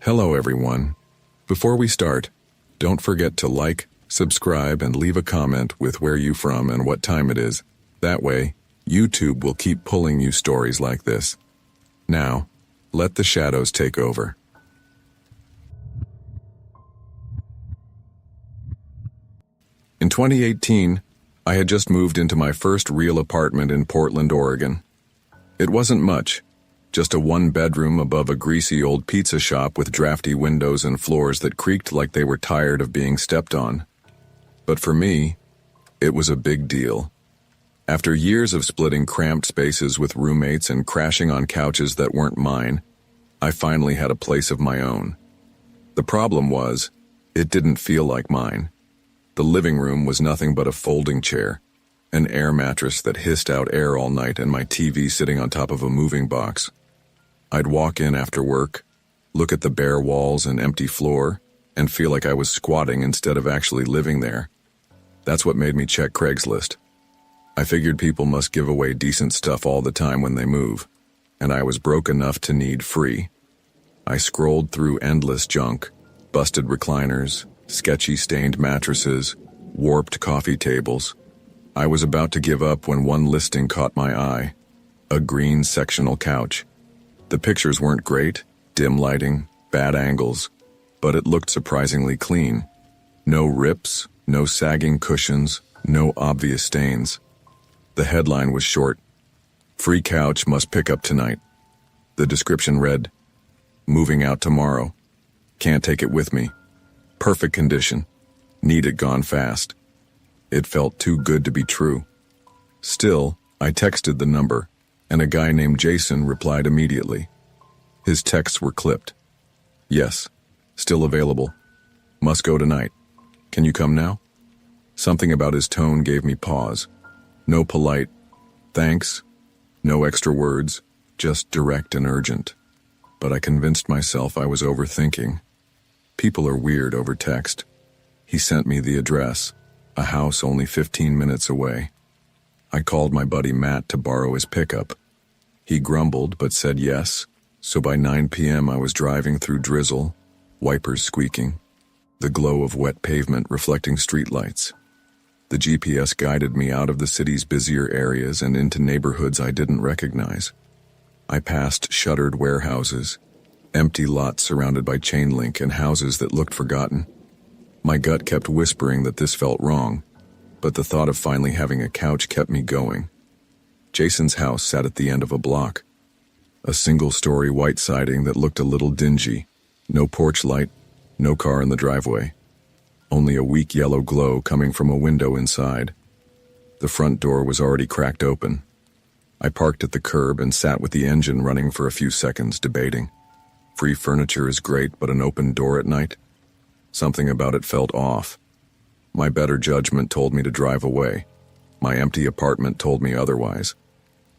Hello everyone. Before we start, don't forget to like, subscribe, and leave a comment with where you from and what time it is. That way, YouTube will keep pulling you stories like this. Now, let the shadows take over. In 2018, I had just moved into my first real apartment in Portland, Oregon. It wasn't much, just a one-bedroom above a greasy old pizza shop with drafty windows and floors that creaked like they were tired of being stepped on. But for me, it was a big deal. After years of splitting cramped spaces with roommates and crashing on couches that weren't mine, I finally had a place of my own. The problem was, it didn't feel like mine. The living room was nothing but a folding chair, an air mattress that hissed out air all night, and my TV sitting on top of a moving box. I'd walk in after work, look at the bare walls and empty floor, and feel like I was squatting instead of actually living there. That's what made me check Craigslist. I figured people must give away decent stuff all the time when they move, and I was broke enough to need free. I scrolled through endless junk, busted recliners, sketchy stained mattresses, warped coffee tables. I was about to give up when one listing caught my eye. A green sectional couch. The pictures weren't great, dim lighting, bad angles, but it looked surprisingly clean. No rips, no sagging cushions, no obvious stains. The headline was short. Free couch must pick up tonight. The description read, moving out tomorrow. Can't take it with me. Perfect condition. Need it gone fast. It felt too good to be true. Still, I texted the number, and a guy named Jason replied immediately. His texts were clipped. Yes, still available. Must go tonight. Can you come now? Something about his tone gave me pause. No polite, thanks, no extra words, just direct and urgent. But I convinced myself I was overthinking. People are weird over text. He sent me the address, a house only 15 minutes away. I called my buddy Matt to borrow his pickup. He grumbled but said yes, so by 9 p.m. I was driving through drizzle, wipers squeaking, the glow of wet pavement reflecting streetlights. The GPS guided me out of the city's busier areas and into neighborhoods I didn't recognize. I passed shuttered warehouses, empty lots surrounded by chain link, and houses that looked forgotten. My gut kept whispering that this felt wrong, but the thought of finally having a couch kept me going. Jason's house sat at the end of a block. A single-story white siding that looked a little dingy. No porch light, no car in the driveway. Only a weak yellow glow coming from a window inside. The front door was already cracked open. I parked at the curb and sat with the engine running for a few seconds, debating. Free furniture is great, but an open door at night? Something about it felt off. My better judgment told me to drive away. My empty apartment told me otherwise.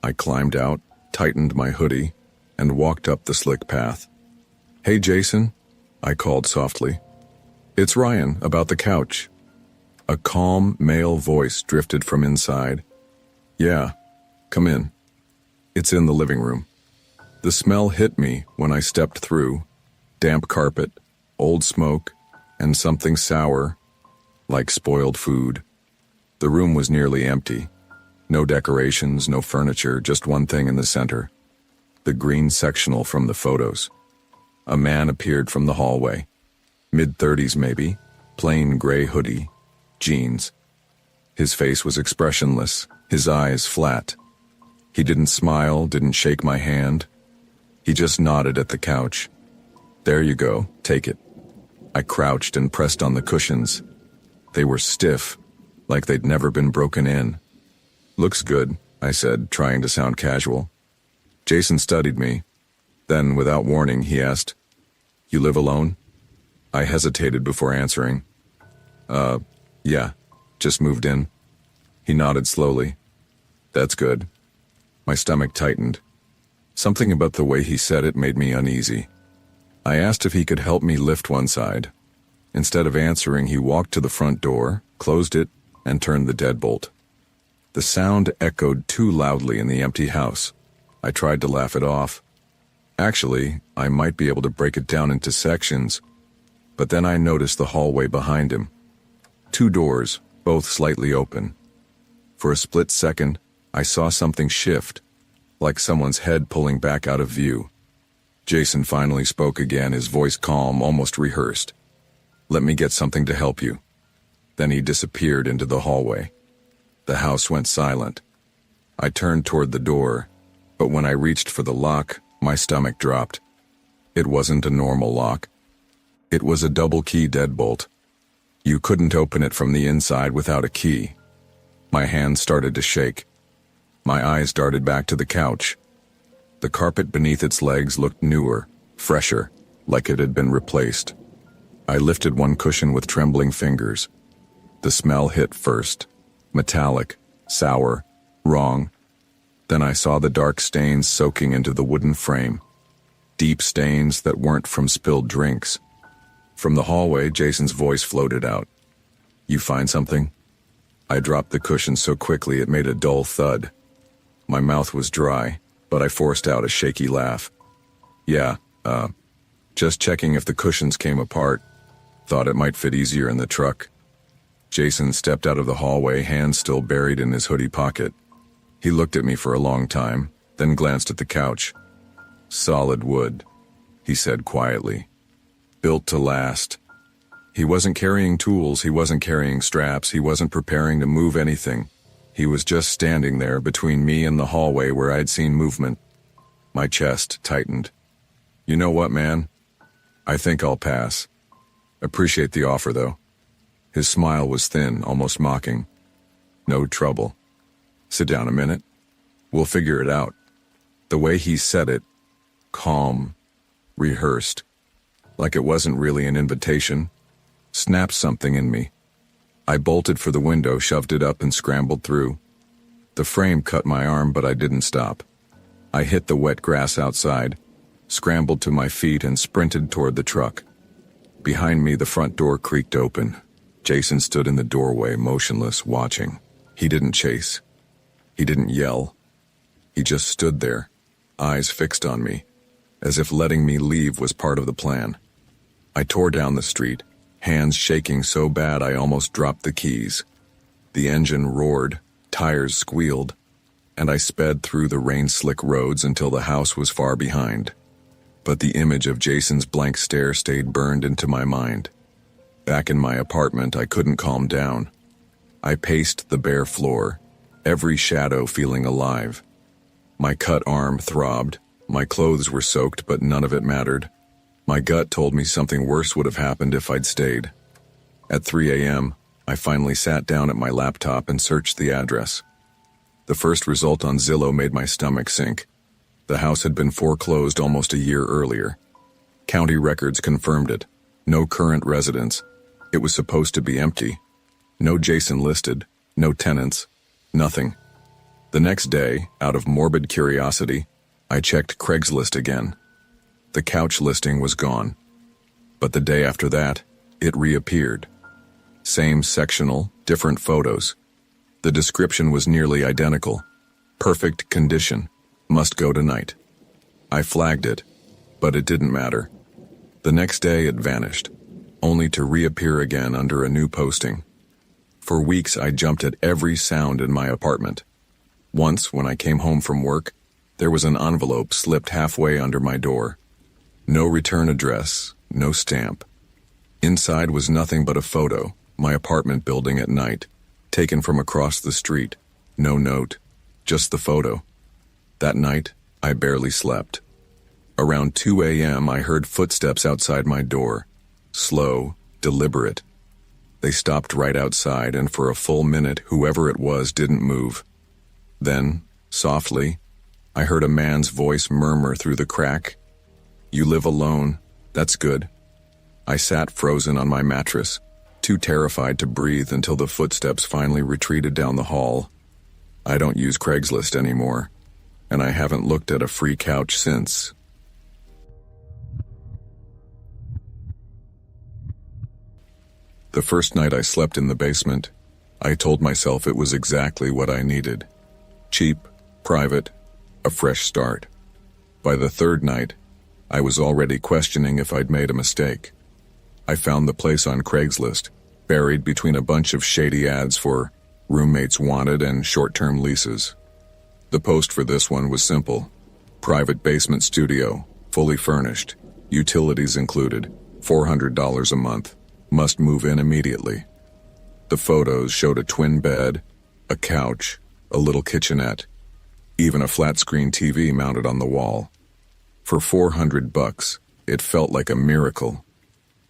I climbed out, tightened my hoodie, and walked up the slick path. Hey, Jason, I called softly. It's Ryan, about the couch. A calm, male voice drifted from inside. Yeah, come in. It's in the living room. The smell hit me when I stepped through. Damp carpet, old smoke, and something sour, like spoiled food. The room was nearly empty. No decorations, no furniture, just one thing in the center. The green sectional from the photos. A man appeared from the hallway. Mid-30s maybe, plain gray hoodie, jeans. His face was expressionless, his eyes flat. He didn't smile, didn't shake my hand. He just nodded at the couch. There you go, take it. I crouched and pressed on the cushions. They were stiff, like they'd never been broken in. Looks good, I said, trying to sound casual. Jason studied me. Then, without warning, he asked, You live alone? I hesitated before answering. Yeah, just moved in. He nodded slowly. That's good. My stomach tightened. Something about the way he said it made me uneasy. I asked if he could help me lift one side. Instead of answering, he walked to the front door, closed it, and turned the deadbolt. The sound echoed too loudly in the empty house. I tried to laugh it off. Actually, I might be able to break it down into sections, but then I noticed the hallway behind him. 2 doors, both slightly open. For a split second, I saw something shift, like someone's head pulling back out of view. Jason finally spoke again, his voice calm, almost rehearsed. "Let me get something to help you." Then he disappeared into the hallway. The house went silent. I turned toward the door, but when I reached for the lock, my stomach dropped. It wasn't a normal lock. It was a double-key deadbolt. You couldn't open it from the inside without a key. My hands started to shake. My eyes darted back to the couch. The carpet beneath its legs looked newer, fresher, like it had been replaced. I lifted one cushion with trembling fingers. The smell hit first. Metallic, sour, wrong. Then I saw the dark stains soaking into the wooden frame. Deep stains that weren't from spilled drinks. From the hallway, Jason's voice floated out. "You find something?" I dropped the cushion so quickly it made a dull thud. My mouth was dry, but I forced out a shaky laugh. "Yeah, just checking if the cushions came apart. Thought it might fit easier in the truck." Jason stepped out of the hallway, hands still buried in his hoodie pocket. He looked at me for a long time, then glanced at the couch. "Solid wood," he said quietly. "Built to last." He wasn't carrying tools, he wasn't carrying straps, he wasn't preparing to move anything. He was just standing there between me and the hallway where I'd seen movement. My chest tightened. "You know what, man? I think I'll pass. Appreciate the offer, though." His smile was thin, almost mocking. "No trouble. Sit down a minute. We'll figure it out." The way he said it, calm, rehearsed, like it wasn't really an invitation, snapped something in me. I bolted for the window, shoved it up, and scrambled through. The frame cut my arm, but I didn't stop. I hit the wet grass outside, scrambled to my feet, and sprinted toward the truck. Behind me, the front door creaked open. Jason stood in the doorway, motionless, watching. He didn't chase. He didn't yell. He just stood there, eyes fixed on me, as if letting me leave was part of the plan. I tore down the street, hands shaking so bad I almost dropped the keys. The engine roared, tires squealed, and I sped through the rain-slick roads until the house was far behind. But the image of Jason's blank stare stayed burned into my mind. Back in my apartment, I couldn't calm down. I paced the bare floor, every shadow feeling alive. My cut arm throbbed, my clothes were soaked, but none of it mattered. My gut told me something worse would have happened if I'd stayed. At 3 a.m., I finally sat down at my laptop and searched the address. The first result on Zillow made my stomach sink. The house had been foreclosed almost a year earlier. County records confirmed it. No current residents. It was supposed to be empty. No Jason listed, no tenants, nothing. The next day, out of morbid curiosity, I checked Craigslist again. The couch listing was gone. But the day after that, it reappeared. Same sectional, different photos. The description was nearly identical. Perfect condition. Must go tonight. I flagged it, but it didn't matter. The next day it vanished, only to reappear again under a new posting. For weeks I jumped at every sound in my apartment. Once, when I came home from work, there was an envelope slipped halfway under my door. No return address, no stamp. Inside was nothing but a photo, my apartment building at night, taken from across the street. No note, just the photo. That night, I barely slept. Around 2 a.m., I heard footsteps outside my door. Slow, deliberate. They stopped right outside, and for a full minute, whoever it was didn't move. Then, softly, I heard a man's voice murmur through the crack. "You live alone. That's good." I sat frozen on my mattress, too terrified to breathe until the footsteps finally retreated down the hall. I don't use Craigslist anymore, and I haven't looked at a free couch since. The first night I slept in the basement, I told myself it was exactly what I needed. Cheap, private, a fresh start. By the third night, I was already questioning if I'd made a mistake. I found the place on Craigslist, buried between a bunch of shady ads for roommates wanted and short-term leases. The post for this one was simple. Private basement studio, fully furnished, utilities included, $400 a month, must move in immediately. The photos showed a twin bed, a couch, a little kitchenette, even a flat-screen TV mounted on the wall. For $400, it felt like a miracle.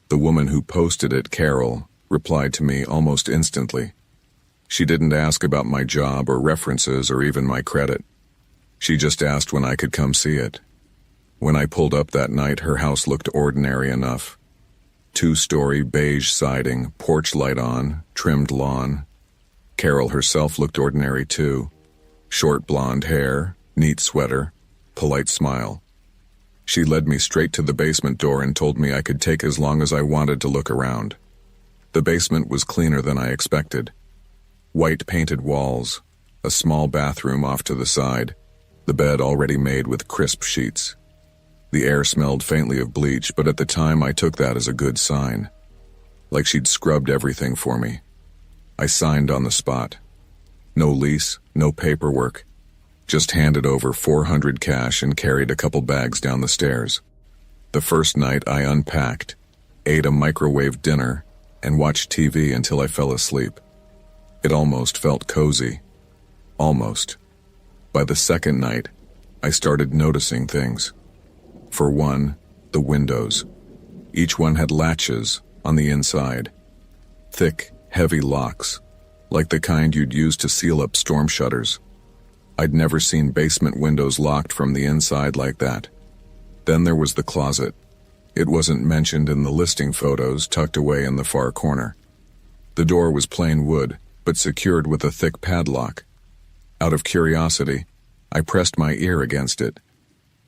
The woman who posted it, Carol, replied to me almost instantly. She didn't ask about my job or references or even my credit. She just asked when I could come see it. When I pulled up that night, her house looked ordinary enough. 2-story beige siding, porch light on, trimmed lawn. Carol herself looked ordinary too. Short blonde hair, neat sweater, polite smile. She led me straight to the basement door and told me I could take as long as I wanted to look around. The basement was cleaner than I expected. White painted walls, a small bathroom off to the side, the bed already made with crisp sheets. The air smelled faintly of bleach, but at the time I took that as a good sign. Like she'd scrubbed everything for me. I signed on the spot. No lease, no paperwork. Just handed over $400 cash and carried a couple bags down the stairs. The first night I unpacked, ate a microwave dinner, and watched TV until I fell asleep. It almost felt cozy. Almost. By the second night, I started noticing things. For one, the windows. Each one had latches on the inside. Thick, heavy locks, like the kind you'd use to seal up storm shutters. I'd never seen basement windows locked from the inside like that. Then there was the closet. It wasn't mentioned in the listing photos, tucked away in the far corner. The door was plain wood, but secured with a thick padlock. Out of curiosity, I pressed my ear against it.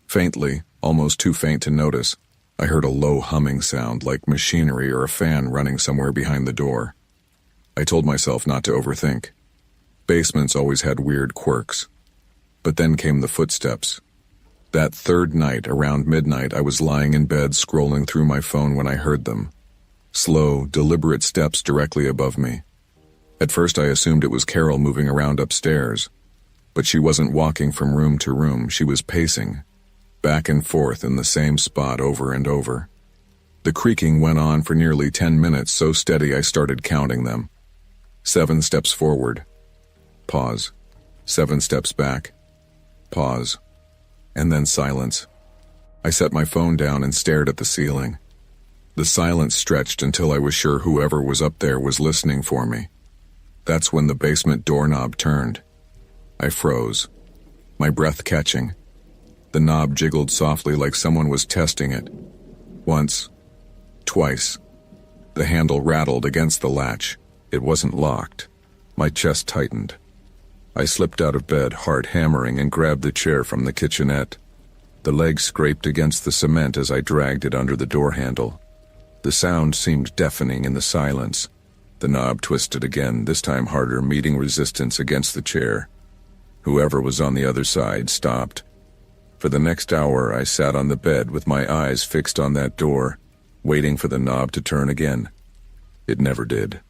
Faintly, almost too faint to notice, I heard a low humming sound like machinery or a fan running somewhere behind the door. I told myself not to overthink. Basements always had weird quirks. But then came the footsteps. That third night, around midnight, I was lying in bed scrolling through my phone when I heard them. Slow, deliberate steps directly above me. At first I assumed it was Carol moving around upstairs. But she wasn't walking from room to room, she was pacing, back and forth in the same spot over and over. The creaking went on for nearly 10 minutes, so steady I started counting them. 7 steps forward. Pause. 7 steps back. Pause. And then silence. I set my phone down and stared at the ceiling. The silence stretched until I was sure whoever was up there was listening for me. That's when the basement doorknob turned. I froze, my breath catching. The knob jiggled softly like someone was testing it. Once. Twice. The handle rattled against the latch. It wasn't locked. My chest tightened. I slipped out of bed, heart hammering, and grabbed the chair from the kitchenette. The leg scraped against the cement as I dragged it under the door handle. The sound seemed deafening in the silence. The knob twisted again, this time harder, meeting resistance against the chair. Whoever was on the other side stopped. For the next hour, I sat on the bed with my eyes fixed on that door, waiting for the knob to turn again. It never did.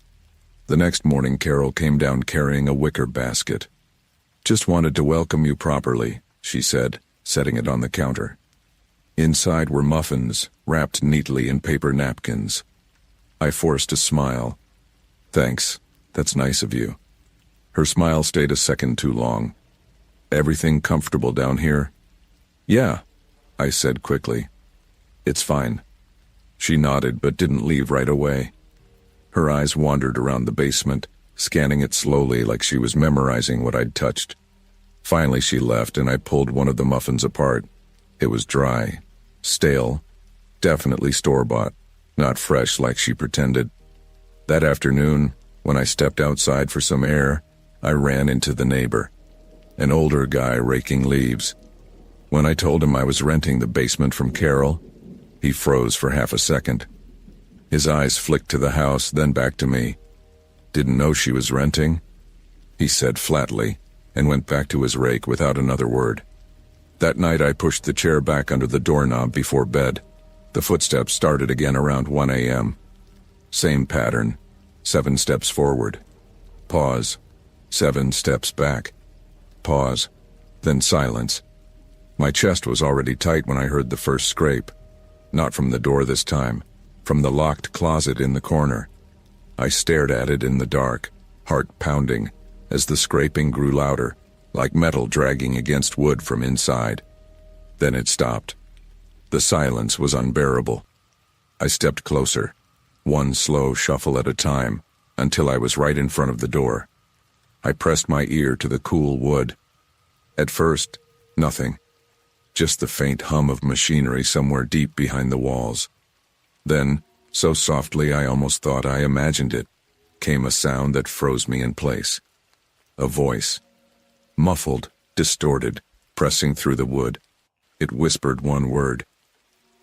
The next morning, Carol came down carrying a wicker basket. "Just wanted to welcome you properly," she said, setting it on the counter. Inside were muffins, wrapped neatly in paper napkins. I forced a smile. "Thanks, that's nice of you." Her smile stayed a second too long. "Everything comfortable down here?" "Yeah," I said quickly. "It's fine." She nodded but didn't leave right away. Her eyes wandered around the basement, scanning it slowly like she was memorizing what I'd touched. Finally she left and I pulled one of the muffins apart. It was dry, stale, definitely store-bought, not fresh like she pretended. That afternoon, when I stepped outside for some air, I ran into the neighbor, an older guy raking leaves. When I told him I was renting the basement from Carol, he froze for half a second. His eyes flicked to the house, then back to me. "Didn't know she was renting?" he said flatly, and went back to his rake without another word. That night I pushed the chair back under the doorknob before bed. The footsteps started again around 1 a.m. Same pattern. 7 steps forward. Pause. 7 steps back. Pause. Then silence. My chest was already tight when I heard the first scrape. Not from the door this time. From the locked closet in the corner. I stared at it in the dark, heart pounding, as the scraping grew louder, like metal dragging against wood from inside. Then it stopped. The silence was unbearable. I stepped closer, one slow shuffle at a time, until I was right in front of the door. I pressed my ear to the cool wood. At first, nothing. Just the faint hum of machinery somewhere deep behind the walls. Then, so softly I almost thought I imagined it, came a sound that froze me in place. A voice. Muffled, distorted, pressing through the wood. It whispered one word.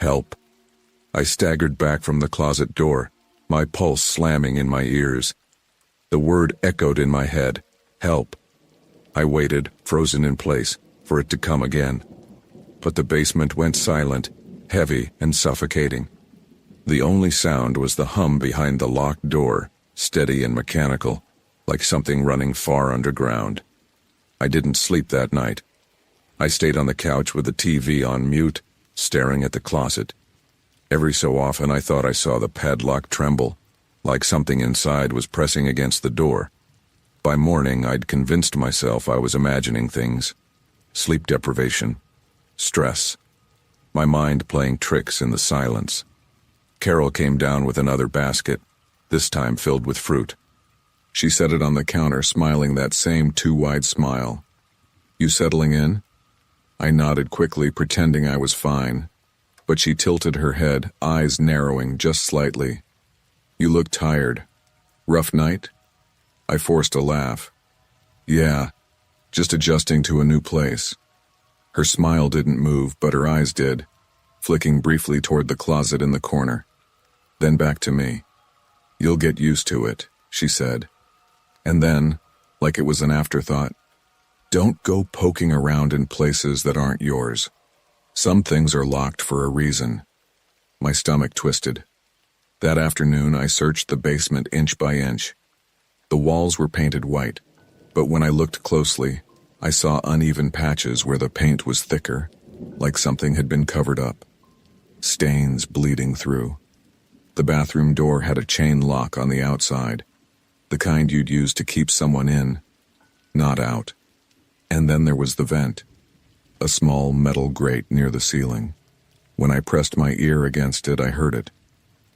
Help. I staggered back from the closet door, my pulse slamming in my ears. The word echoed in my head. Help. I waited, frozen in place, for it to come again. But the basement went silent, heavy and suffocating. The only sound was the hum behind the locked door, steady and mechanical, like something running far underground. I didn't sleep that night. I stayed on the couch with the TV on mute, staring at the closet. Every so often I thought I saw the padlock tremble, like something inside was pressing against the door. By morning I'd convinced myself I was imagining things. Sleep deprivation. Stress. My mind playing tricks in the silence. Carol came down with another basket, this time filled with fruit. She set it on the counter, smiling that same too-wide smile. You settling in? I nodded quickly, pretending I was fine. But she tilted her head, eyes narrowing just slightly. You look tired. Rough night? I forced a laugh. Yeah, just adjusting to a new place. Her smile didn't move, but her eyes did, flicking briefly toward the closet in the corner. Then back to me. You'll get used to it, she said. And then, like it was an afterthought, don't go poking around in places that aren't yours. Some things are locked for a reason. My stomach twisted. That afternoon, I searched the basement inch by inch. The walls were painted white, but when I looked closely, I saw uneven patches where the paint was thicker, like something had been covered up. Stains bleeding through. The bathroom door had a chain lock on the outside, the kind you'd use to keep someone in, not out. And then there was the vent, a small metal grate near the ceiling. When I pressed my ear against it, I heard it.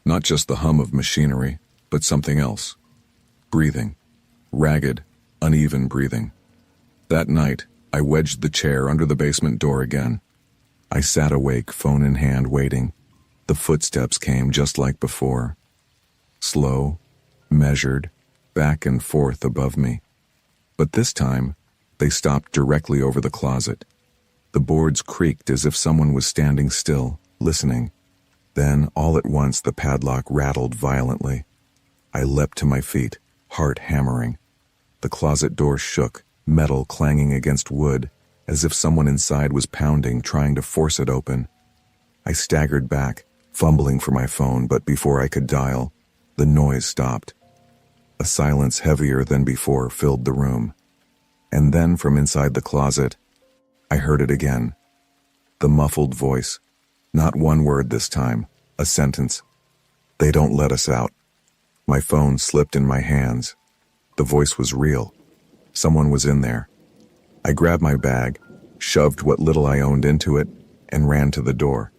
Not just the hum of machinery, but something else. Breathing. Ragged, uneven breathing. That night, I wedged the chair under the basement door again. I sat awake, phone in hand, waiting. The footsteps came just like before. Slow, measured, back and forth above me. But this time, they stopped directly over the closet. The boards creaked as if someone was standing still, listening. Then, all at once, the padlock rattled violently. I leapt to my feet, heart hammering. The closet door shook, metal clanging against wood, as if someone inside was pounding, trying to force it open. I staggered back, fumbling for my phone, but before I could dial, the noise stopped. A silence heavier than before filled the room. And then from inside the closet, I heard it again. The muffled voice. Not one word this time, a sentence. They don't let us out. My phone slipped in my hands. The voice was real. Someone was in there. I grabbed my bag, shoved what little I owned into it, and ran to the door.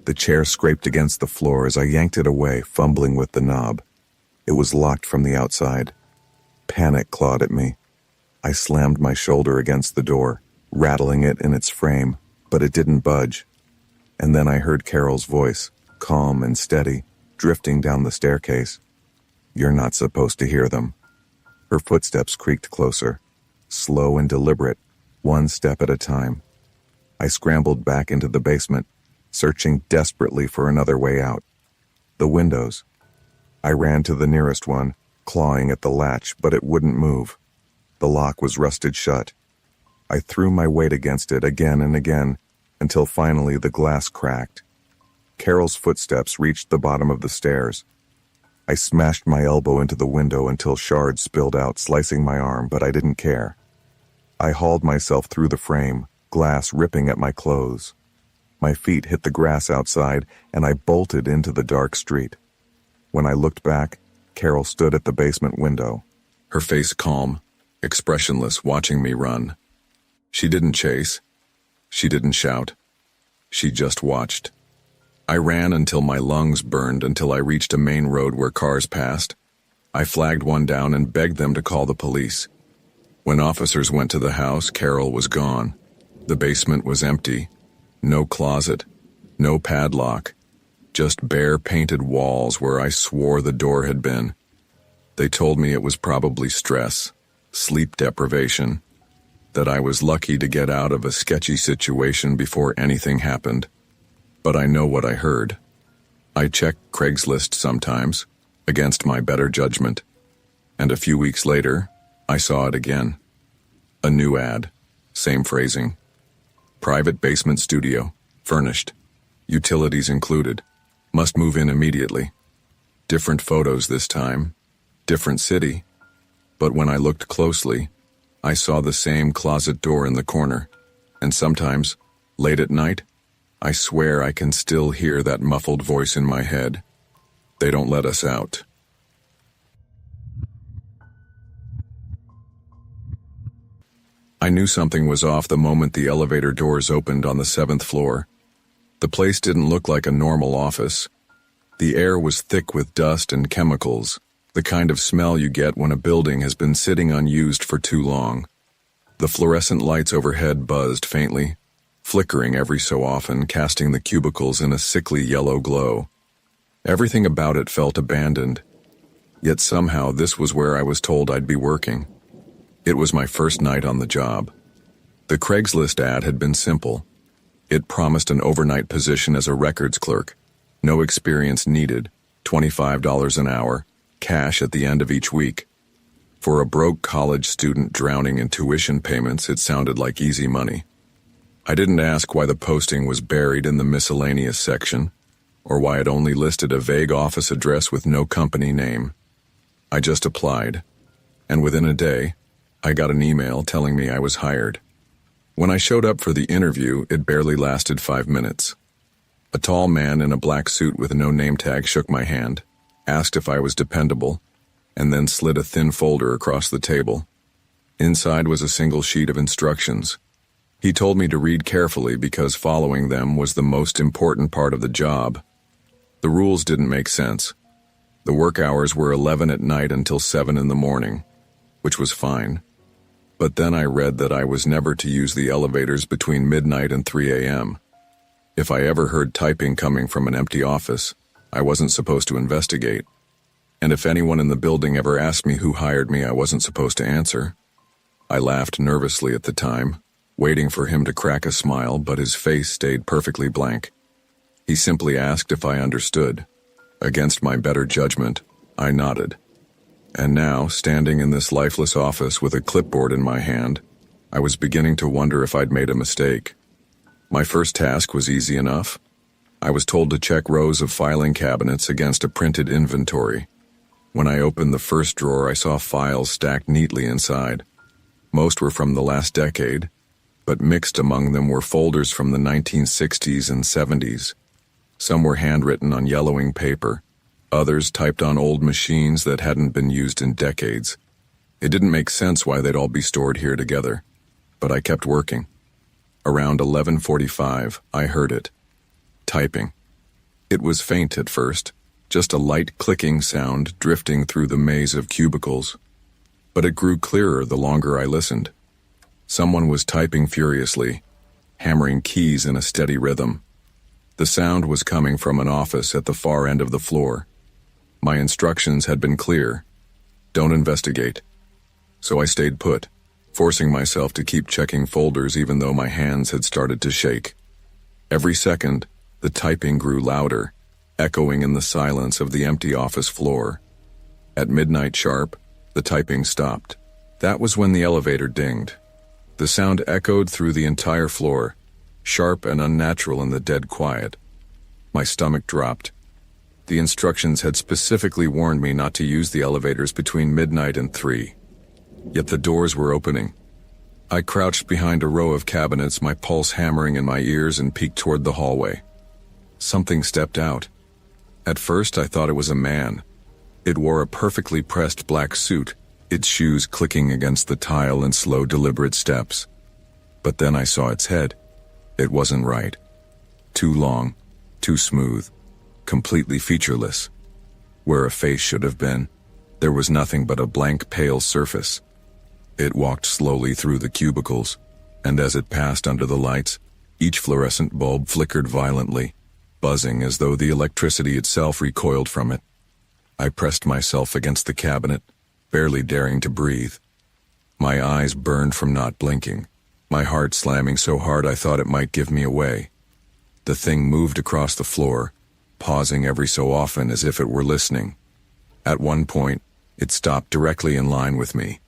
The chair scraped against the floor as I yanked it away, fumbling with the knob. It was locked from the outside. Panic clawed at me. I slammed my shoulder against the door, rattling it in its frame, but it didn't budge. And then I heard Carol's voice, calm and steady, drifting down the staircase. You're not supposed to hear them. Her footsteps creaked closer, slow and deliberate, one step at a time. I scrambled back into the basement, searching desperately for another way out. The windows. I ran to the nearest one, clawing at the latch, but it wouldn't move. The lock was rusted shut. I threw my weight against it again and again, until finally the glass cracked. Carol's footsteps reached the bottom of the stairs. I smashed my elbow into the window until shards spilled out, slicing my arm, but I didn't care. I hauled myself through the frame, glass ripping at my clothes. My feet hit the grass outside, and I bolted into the dark street. When I looked back, Carol stood at the basement window. Her face calm, expressionless, watching me run. She didn't chase. She didn't shout. She just watched. I ran until my lungs burned, until I reached a main road where cars passed. I flagged one down and begged them to call the police. When officers went to the house, Carol was gone. The basement was empty. No closet. No padlock. Just bare painted walls where I swore the door had been. They told me it was probably stress, sleep deprivation, that I was lucky to get out of a sketchy situation before anything happened. But I know what I heard. I check Craigslist sometimes, against my better judgment, and a few weeks later, I saw it again. A new ad, same phrasing. Private basement studio, furnished, utilities included, must move in immediately. Different photos this time, different city, but when I looked closely, I saw the same closet door in the corner, and sometimes, late at night, I swear I can still hear that muffled voice in my head. They don't let us out. I knew something was off the moment the elevator doors opened on the 7th floor. The place didn't look like a normal office. The air was thick with dust and chemicals, the kind of smell you get when a building has been sitting unused for too long. The fluorescent lights overhead buzzed faintly, flickering every so often, casting the cubicles in a sickly yellow glow. Everything about it felt abandoned, yet somehow this was where I was told I'd be working. It was my first night on the job. The Craigslist ad had been simple. It promised an overnight position as a records clerk, no experience needed, $25 an hour, cash at the end of each week. For a broke college student drowning in tuition payments, it sounded like easy money. I didn't ask why the posting was buried in the miscellaneous section, or why it only listed a vague office address with no company name. I just applied, and within a day, I got an email telling me I was hired. When I showed up for the interview, it barely lasted 5 minutes. A tall man in a black suit with no name tag shook my hand, asked if I was dependable, and then slid a thin folder across the table. Inside was a single sheet of instructions. He told me to read carefully because following them was the most important part of the job. The rules didn't make sense. The work hours were 11 at night until 7 in the morning, which was fine. But then I read that I was never to use the elevators between midnight and 3 a.m. If I ever heard typing coming from an empty office, I wasn't supposed to investigate. And if anyone in the building ever asked me who hired me, I wasn't supposed to answer. I laughed nervously at the time, waiting for him to crack a smile, but his face stayed perfectly blank. He simply asked if I understood. Against my better judgment, I nodded. And now, standing in this lifeless office with a clipboard in my hand, I was beginning to wonder if I'd made a mistake. My first task was easy enough. I was told to check rows of filing cabinets against a printed inventory. When I opened the first drawer, I saw files stacked neatly inside. Most were from the last decade, but mixed among them were folders from the 1960s and 70s. Some were handwritten on yellowing paper, others typed on old machines that hadn't been used in decades. It didn't make sense why they'd all be stored here together, but I kept working. Around 11:45, I heard it. Typing. It was faint at first, just a light clicking sound drifting through the maze of cubicles. But it grew clearer the longer I listened. Someone was typing furiously, hammering keys in a steady rhythm. The sound was coming from an office at the far end of the floor. My instructions had been clear. Don't investigate. So I stayed put, forcing myself to keep checking folders even though my hands had started to shake. Every second, the typing grew louder, echoing in the silence of the empty office floor. At midnight sharp, the typing stopped. That was when the elevator dinged. The sound echoed through the entire floor, sharp and unnatural in the dead quiet. My stomach dropped. The instructions had specifically warned me not to use the elevators between midnight and 3. Yet the doors were opening. I crouched behind a row of cabinets, my pulse hammering in my ears, and peeked toward the hallway. Something stepped out. At first I thought it was a man. It wore a perfectly pressed black suit, its shoes clicking against the tile in slow, deliberate steps. But then I saw its head. It wasn't right. Too long, too smooth, completely featureless. Where a face should have been, there was nothing but a blank, pale surface. It walked slowly through the cubicles, and as it passed under the lights, each fluorescent bulb flickered violently, buzzing as though the electricity itself recoiled from it. I pressed myself against the cabinet, barely daring to breathe. My eyes burned from not blinking, my heart slamming so hard I thought it might give me away. The thing moved across the floor, pausing every so often as if it were listening. At one point, it stopped directly in line with me.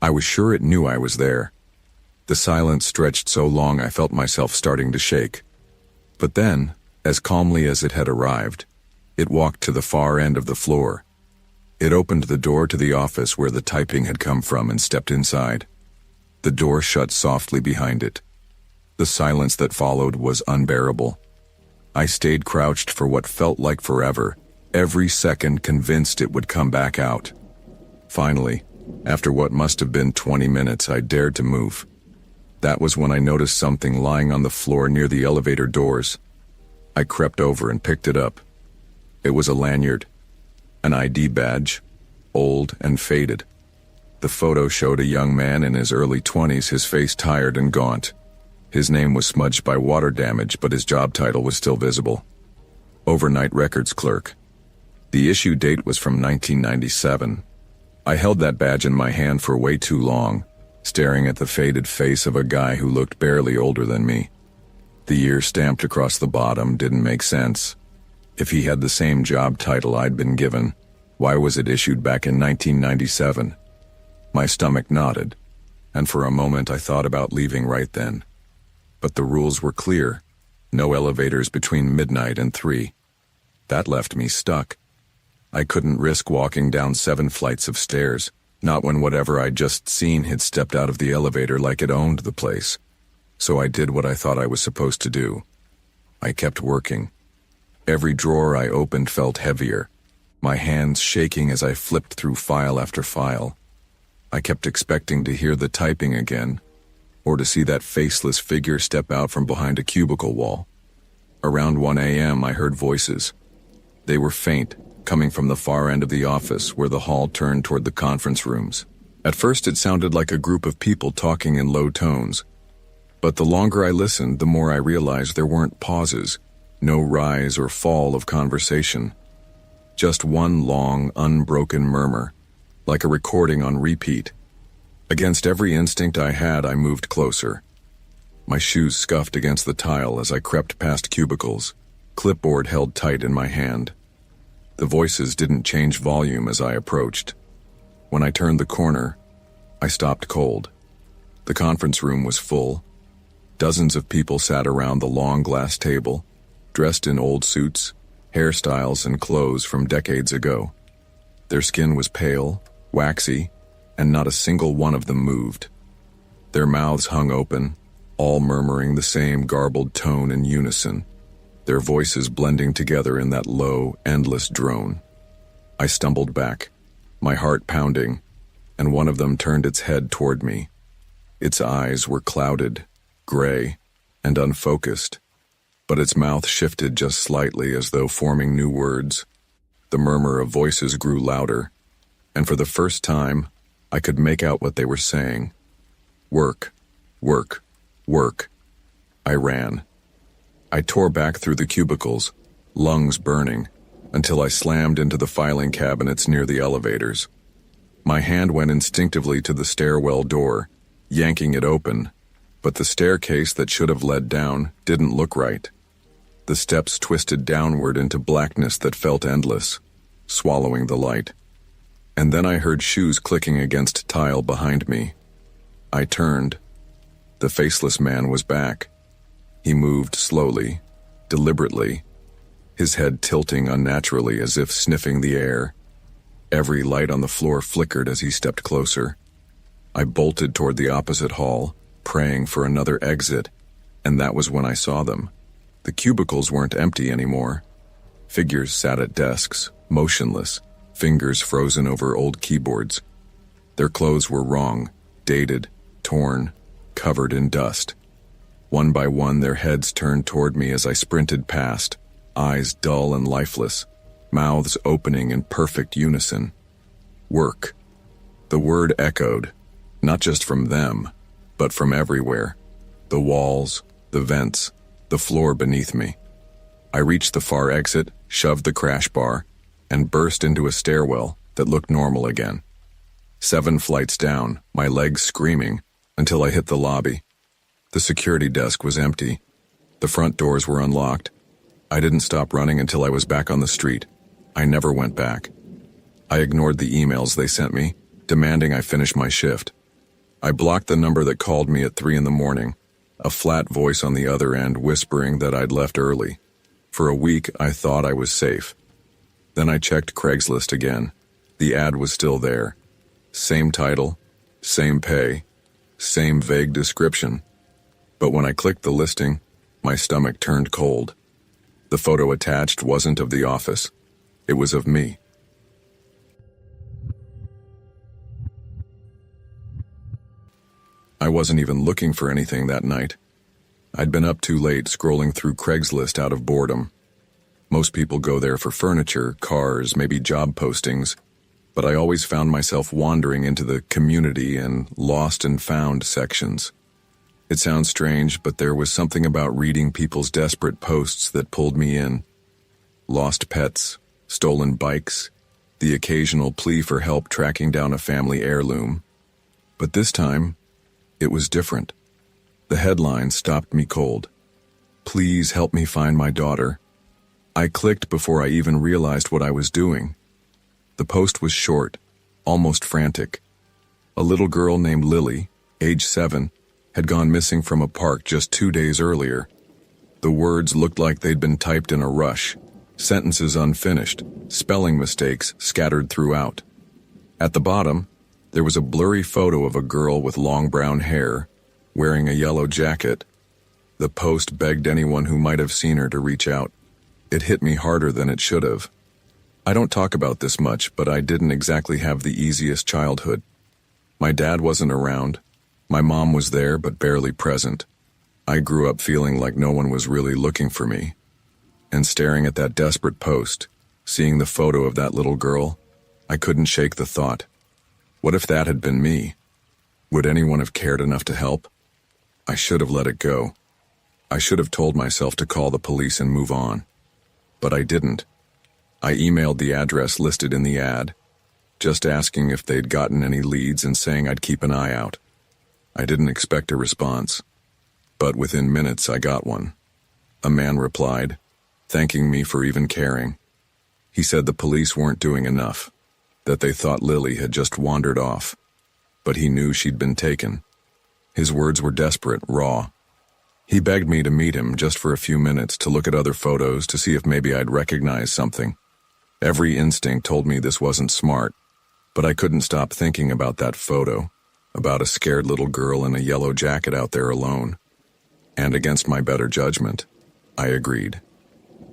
I was sure it knew I was there. The silence stretched so long I felt myself starting to shake. But then, as calmly as it had arrived, it walked to the far end of the floor. It opened the door to the office where the typing had come from and stepped inside. The door shut softly behind it. The silence that followed was unbearable. I stayed crouched for what felt like forever, every second convinced it would come back out. Finally, after what must have been 20 minutes, I dared to move. That was when I noticed something lying on the floor near the elevator doors. I crept over and picked it up. It was a lanyard, an ID badge, old and faded. The photo showed a young man in his early 20s, his face tired and gaunt. His name was smudged by water damage, but his job title was still visible. Overnight records clerk. The issue date was from 1997. I held that badge in my hand for way too long, staring at the faded face of a guy who looked barely older than me. The year stamped across the bottom didn't make sense. If he had the same job title I'd been given, why was it issued back in 1997? My stomach nodded, and for a moment I thought about leaving right then. But the rules were clear. No elevators between midnight and 3. That left me stuck. I couldn't risk walking down 7 flights of stairs, not when whatever I'd just seen had stepped out of the elevator like it owned the place. So I did what I thought I was supposed to do. I kept working. Every drawer I opened felt heavier, my hands shaking as I flipped through file after file. I kept expecting to hear the typing again, or to see that faceless figure step out from behind a cubicle wall. Around 1 a.m. I heard voices. They were faint, coming from the far end of the office where the hall turned toward the conference rooms. At first it sounded like a group of people talking in low tones. But the longer I listened, the more I realized there weren't pauses, no rise or fall of conversation. Just one long, unbroken murmur, like a recording on repeat. Against every instinct I had, I moved closer. My shoes scuffed against the tile as I crept past cubicles, clipboard held tight in my hand. The voices didn't change volume as I approached. When I turned the corner, I stopped cold. The conference room was full. Dozens of people sat around the long glass table, dressed in old suits, hairstyles, and clothes from decades ago. Their skin was pale, waxy, and not a single one of them moved. Their mouths hung open, all murmuring the same garbled tone in unison, their voices blending together in that low, endless drone. I stumbled back, my heart pounding, and one of them turned its head toward me. Its eyes were clouded, gray, and unfocused, but its mouth shifted just slightly as though forming new words. The murmur of voices grew louder, and for the first time, I could make out what they were saying. Work, work, work. I ran. I tore back through the cubicles, lungs burning, until I slammed into the filing cabinets near the elevators. My hand went instinctively to the stairwell door, yanking it open, but the staircase that should have led down didn't look right. The steps twisted downward into blackness that felt endless, swallowing the light. And then I heard shoes clicking against tile behind me. I turned, The faceless man was back. He moved slowly, deliberately, his head tilting unnaturally as if sniffing the air. Every light on the floor flickered as he stepped closer. I bolted toward the opposite hall, praying for another exit, and that was when I saw them. The cubicles weren't empty anymore. Figures sat at desks, motionless, fingers frozen over old keyboards. Their clothes were wrong, dated, torn, covered in dust. One by one, their heads turned toward me as I sprinted past, eyes dull and lifeless, mouths opening in perfect unison. Work. The word echoed, not just from them, but from everywhere. The walls, the vents, the floor beneath me. I reached the far exit, shoved the crash bar, and burst into a stairwell that looked normal again. 7 flights down, my legs screaming, until I hit the lobby. The security desk was empty. The front doors were unlocked. I didn't stop running until I was back on the street. I never went back. I ignored the emails they sent me, demanding I finish my shift. I blocked the number that called me at 3 in the morning, a flat voice on the other end whispering that I'd left early. For a week, I thought I was safe. Then I checked Craigslist again. The ad was still there. Same title, same pay, same vague description. But when I clicked the listing, my stomach turned cold. The photo attached wasn't of the office. It was of me. I wasn't even looking for anything that night. I'd been up too late scrolling through Craigslist out of boredom. Most people go there for furniture, cars, maybe job postings, but I always found myself wandering into the community and lost and found sections. It sounds strange, but there was something about reading people's desperate posts that pulled me in. Lost pets, stolen bikes, the occasional plea for help tracking down a family heirloom. But this time, it was different. The headline stopped me cold. Please help me find my daughter. I clicked before I even realized what I was doing. The post was short, almost frantic. A little girl named Lily, age 7, had gone missing from a park just 2 days earlier. The words looked like they'd been typed in a rush, sentences unfinished, spelling mistakes scattered throughout. At the bottom, there was a blurry photo of a girl with long brown hair, wearing a yellow jacket. The post begged anyone who might have seen her to reach out. It hit me harder than it should have. I don't talk about this much, but I didn't exactly have the easiest childhood. My dad wasn't around. My mom was there, but barely present. I grew up feeling like no one was really looking for me. And staring at that desperate post, seeing the photo of that little girl, I couldn't shake the thought. What if that had been me? Would anyone have cared enough to help? I should have let it go. I should have told myself to call the police and move on. But I didn't. I emailed the address listed in the ad, just asking if they'd gotten any leads and saying I'd keep an eye out. I didn't expect a response, but within minutes I got one. A man replied, thanking me for even caring. He said the police weren't doing enough, that they thought Lily had just wandered off, but he knew she'd been taken. His words were desperate, raw. He begged me to meet him just for a few minutes to look at other photos to see if maybe I'd recognize something. Every instinct told me this wasn't smart, but I couldn't stop thinking about that photo, about a scared little girl in a yellow jacket out there alone. And against my better judgment, I agreed.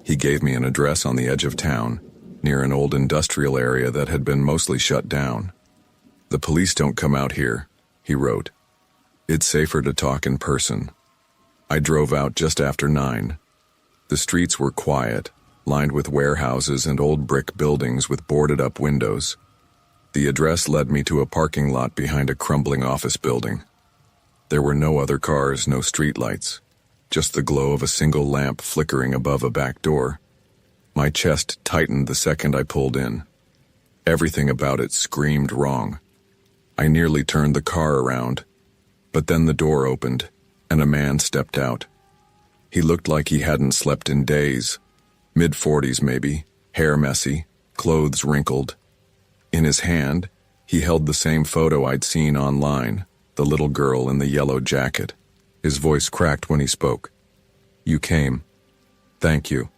He gave me an address on the edge of town, near an old industrial area that had been mostly shut down. The police don't come out here, he wrote. It's safer to talk in person. I drove out just after 9. The streets were quiet, lined with warehouses and old brick buildings with boarded-up windows. The address led me to a parking lot behind a crumbling office building. There were no other cars, no streetlights, just the glow of a single lamp flickering above a back door. My chest tightened the second I pulled in. Everything about it screamed wrong. I nearly turned the car around, but then the door opened, and a man stepped out. He looked like he hadn't slept in days. Mid-40s maybe, hair messy, clothes wrinkled. In his hand, he held the same photo I'd seen online, the little girl in the yellow jacket. His voice cracked when he spoke. "You came. Thank you."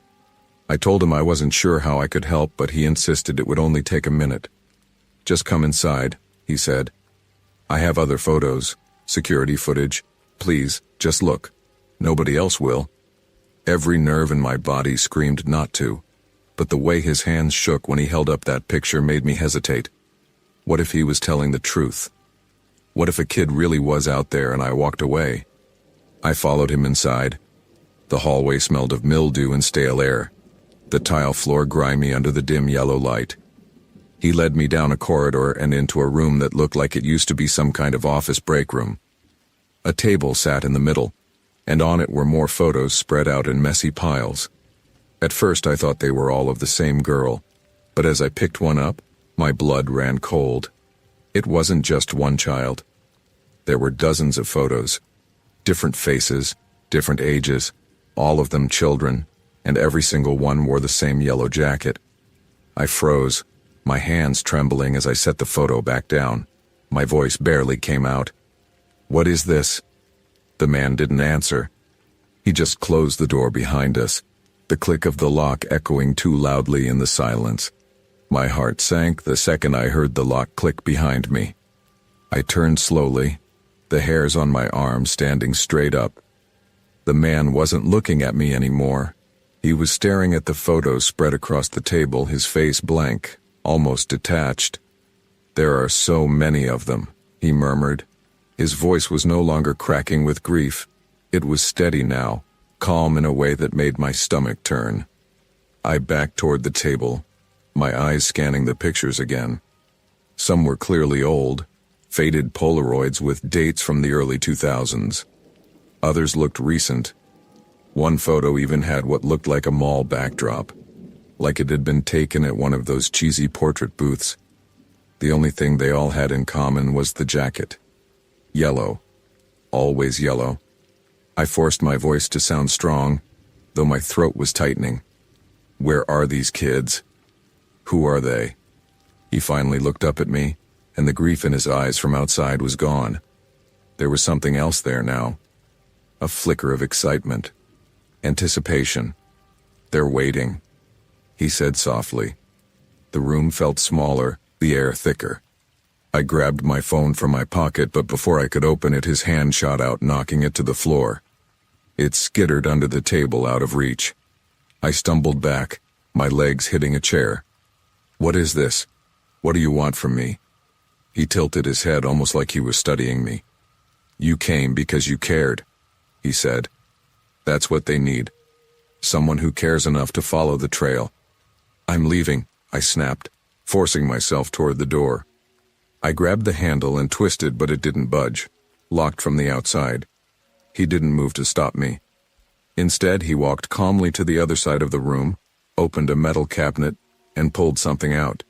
I told him I wasn't sure how I could help, but he insisted it would only take a minute. "Just come inside," he said. "I have other photos, security footage. Please, just look. Nobody else will." Every nerve in my body screamed not to, but the way his hands shook when he held up that picture made me hesitate. What if he was telling the truth? What if a kid really was out there and I walked away? I followed him inside. The hallway smelled of mildew and stale air, the tile floor grimy under the dim yellow light. He led me down a corridor and into a room that looked like it used to be some kind of office break room. A table sat in the middle, and on it were more photos spread out in messy piles. At first I thought they were all of the same girl, but as I picked one up, my blood ran cold. It wasn't just one child. There were dozens of photos, different faces, different ages, all of them children, and every single one wore the same yellow jacket. I froze, my hands trembling as I set the photo back down. My voice barely came out. "What is this?" The man didn't answer. He just closed the door behind us, the click of the lock echoing too loudly in the silence. My heart sank the second I heard the lock click behind me. I turned slowly, the hairs on my arms standing straight up. The man wasn't looking at me anymore. He was staring at the photos spread across the table, his face blank, almost detached. "There are so many of them," he murmured. His voice was no longer cracking with grief. It was steady now, calm in a way that made my stomach turn. I backed toward the table, my eyes scanning the pictures again. Some were clearly old, faded Polaroids with dates from the early 2000s. Others looked recent. One photo even had what looked like a mall backdrop, like it had been taken at one of those cheesy portrait booths. The only thing they all had in common was the jacket. Yellow. Always yellow. I forced my voice to sound strong, though my throat was tightening. "Where are these kids? Who are they?" He finally looked up at me, and the grief in his eyes from outside was gone. There was something else there now. A flicker of excitement. Anticipation. "They're waiting," he said softly. The room felt smaller, the air thicker. I grabbed my phone from my pocket, but before I could open it, his hand shot out, knocking it to the floor. It skittered under the table, out of reach. I stumbled back, my legs hitting a chair. "What is this? What do you want from me?" He tilted his head almost like he was studying me. "You came because you cared," he said. "That's what they need. Someone who cares enough to follow the trail." "I'm leaving," I snapped, forcing myself toward the door. I grabbed the handle and twisted, but it didn't budge, locked from the outside. He didn't move to stop me. Instead, he walked calmly to the other side of the room, opened a metal cabinet, and pulled something out.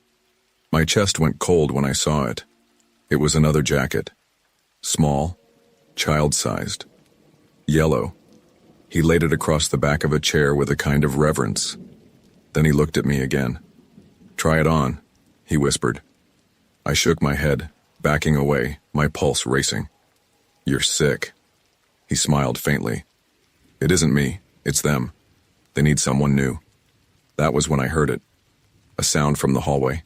My chest went cold when I saw it. It was another jacket. Small, child-sized, yellow. He laid it across the back of a chair with a kind of reverence. Then he looked at me again. "Try it on," he whispered. I shook my head, backing away, my pulse racing. "You're sick." He smiled faintly. "It isn't me, it's them. They need someone new." That was when I heard it. A sound from the hallway.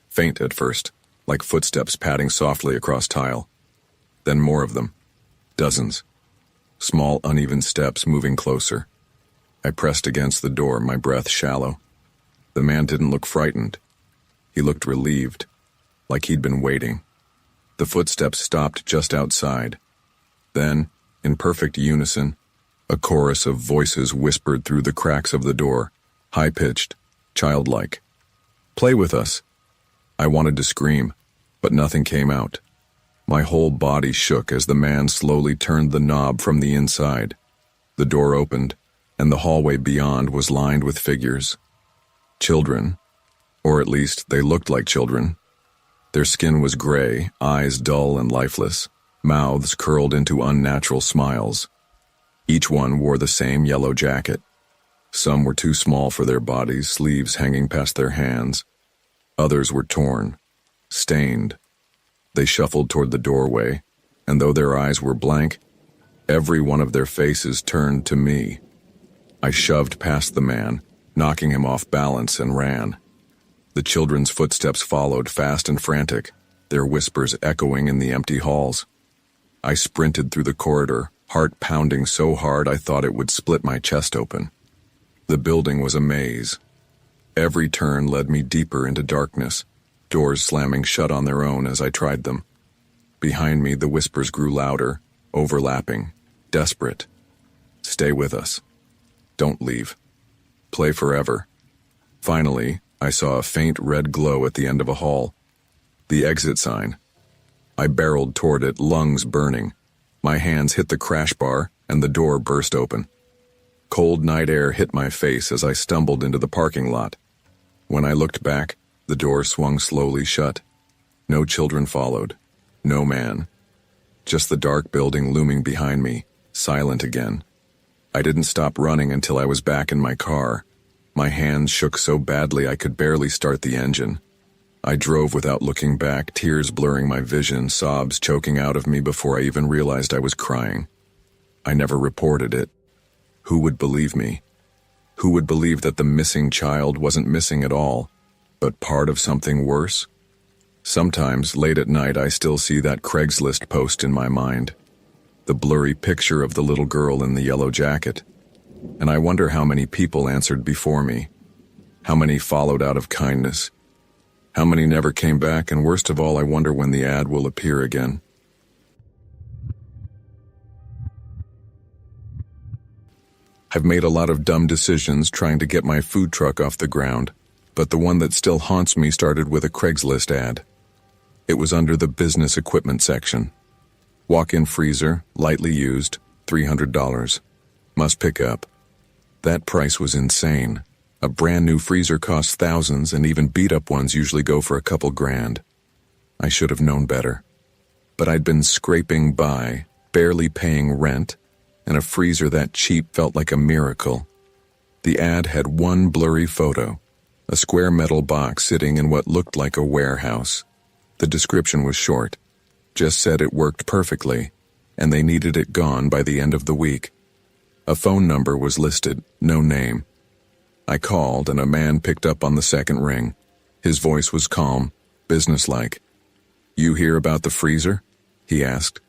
Faint at first, like footsteps padding softly across tile. Then more of them. Dozens. Small, uneven steps moving closer. I pressed against the door, my breath shallow. The man didn't look frightened. He looked relieved, like he'd been waiting. The footsteps stopped just outside. Then, in perfect unison, a chorus of voices whispered through the cracks of the door, high-pitched, childlike. "Play with us." I wanted to scream, but nothing came out. My whole body shook as the man slowly turned the knob from the inside. The door opened, and the hallway beyond was lined with figures. Children, or at least they looked like children. Their skin was gray, eyes dull and lifeless, mouths curled into unnatural smiles. Each one wore the same yellow jacket. Some were too small for their bodies, sleeves hanging past their hands. Others were torn, stained. They shuffled toward the doorway, and though their eyes were blank, Every one of their faces turned to me. I shoved past the man, knocking him off balance, and ran. The children's footsteps followed, fast and frantic, their whispers echoing in the empty halls. I sprinted through the corridor, heart pounding so hard I thought it would split my chest open. The building was a maze. Every turn led me deeper into darkness, doors slamming shut on their own as I tried them. Behind me, the whispers grew louder, overlapping, desperate. Stay with us. Don't leave. Play forever. Finally, I saw a faint red glow at the end of a hall. The exit sign. I barreled toward it, lungs burning. My hands hit the crash bar, and the door burst open. Cold night air hit my face as I stumbled into the parking lot. When I looked back, the door swung slowly shut. No children followed. No man. Just the dark building looming behind me, silent again. I didn't stop running until I was back in my car. My hands shook so badly I could barely start the engine. I drove without looking back, tears blurring my vision, sobs choking out of me before I even realized I was crying. I never reported it. Who would believe me? Who would believe that the missing child wasn't missing at all, but part of something worse? Sometimes, late at night, I still see that Craigslist post in my mind. The blurry picture of the little girl in the yellow jacket. And I wonder how many people answered before me. How many followed out of kindness. How many never came back, and worst of all, I wonder when the ad will appear again. I've made a lot of dumb decisions trying to get my food truck off the ground, but the one that still haunts me started with a Craigslist ad. It was under the business equipment section. Walk-in freezer, lightly used, $300. Must pick up. That price was insane. A brand new freezer costs thousands, and even beat-up ones usually go for a couple grand. I should have known better. But I'd been scraping by, barely paying rent, and a freezer that cheap felt like a miracle. The ad had one blurry photo, a square metal box sitting in what looked like a warehouse. The description was short, just said it worked perfectly, and they needed it gone by the end of the week. A phone number was listed, no name. I called, and a man picked up on the second ring. His voice was calm, businesslike. "You hear about the freezer?" he asked.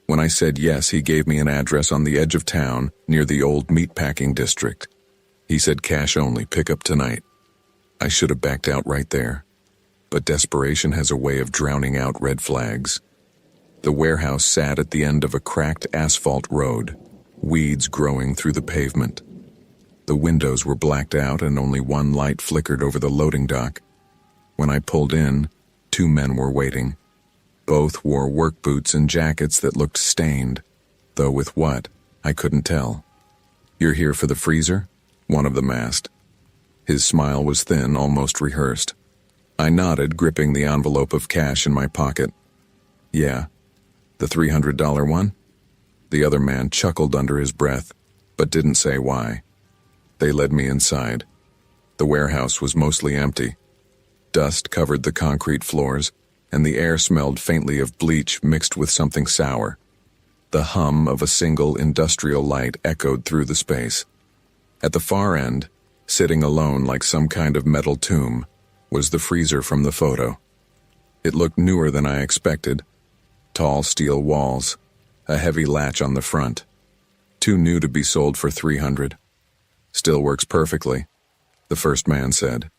When I said yes, he gave me an address on the edge of town, near the old meatpacking district. He said cash only, pick up tonight. I should have backed out right there. But desperation has a way of drowning out red flags. The warehouse sat at the end of a cracked asphalt road, weeds growing through the pavement. The windows were blacked out and only one light flickered over the loading dock. When I pulled in, 2 men were waiting. Both wore work boots and jackets that looked stained, though with what, I couldn't tell. "You're here for the freezer?" one of them asked. His smile was thin, almost rehearsed. I nodded, gripping the envelope of cash in my pocket. "Yeah. The $300 one?" The other man chuckled under his breath, but didn't say why. They led me inside. The warehouse was mostly empty. Dust covered the concrete floors, and the air smelled faintly of bleach mixed with something sour. The hum of a single industrial light echoed through the space. At the far end, sitting alone like some kind of metal tomb, was the freezer from the photo. It looked newer than I expected. Tall steel walls, a heavy latch on the front. Too new to be sold for $300. "Still works perfectly," the first man said.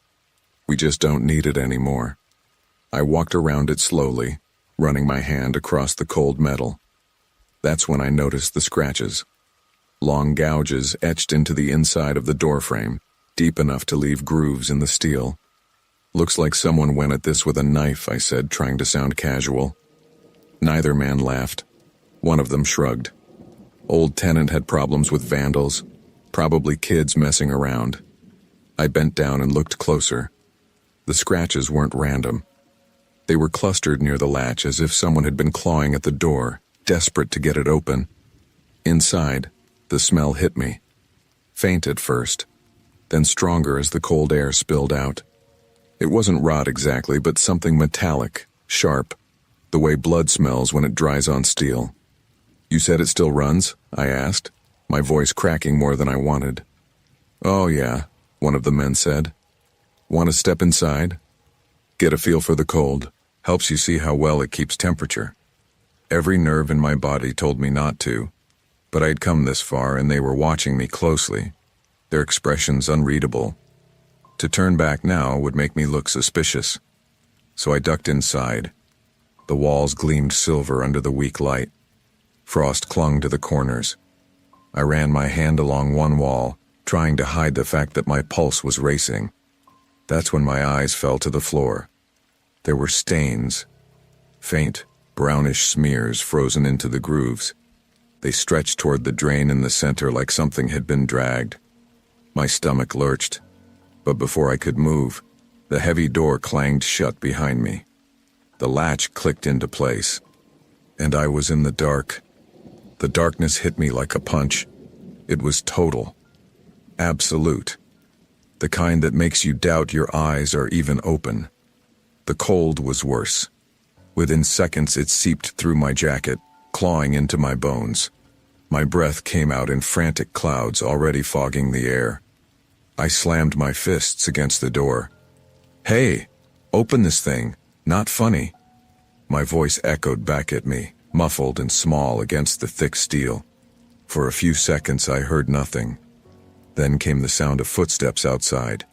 "We just don't need it anymore." I walked around it slowly, running my hand across the cold metal. That's when I noticed the scratches. Long gouges etched into the inside of the doorframe, deep enough to leave grooves in the steel. "Looks like someone went at this with a knife," I said, trying to sound casual. Neither man laughed. One of them shrugged. Old tenant had problems with vandals, probably kids messing around. I bent down and looked closer. The scratches weren't random. They were clustered near the latch as if someone had been clawing at the door, desperate to get it open. Inside, the smell hit me. Faint at first, then stronger as the cold air spilled out. It wasn't rot exactly, but something metallic, sharp, the way blood smells when it dries on steel. You said it still runs? I asked, my voice cracking more than I wanted. Oh yeah, one of the men said. Want to step inside? Get a feel for the cold. Helps you see how well it keeps temperature. Every nerve in my body told me not to, but I'd come this far and they were watching me closely, their expressions unreadable. To turn back now would make me look suspicious. So I ducked inside. The walls gleamed silver under the weak light. Frost clung to the corners. I ran my hand along one wall, trying to hide the fact that my pulse was racing. That's when my eyes fell to the floor. There were stains. Faint, brownish smears frozen into the grooves. They stretched toward the drain in the center like something had been dragged. My stomach lurched, but before I could move, the heavy door clanged shut behind me. The latch clicked into place, and I was in the dark. The darkness hit me like a punch. It was total. Absolute. The kind that makes you doubt your eyes are even open. The cold was worse. Within seconds it seeped through my jacket, clawing into my bones. My breath came out in frantic clouds already fogging the air. I slammed my fists against the door. Hey, open this thing, not funny. My voice echoed back at me, muffled and small against the thick steel. For a few seconds I heard nothing. Then came the sound of footsteps outside.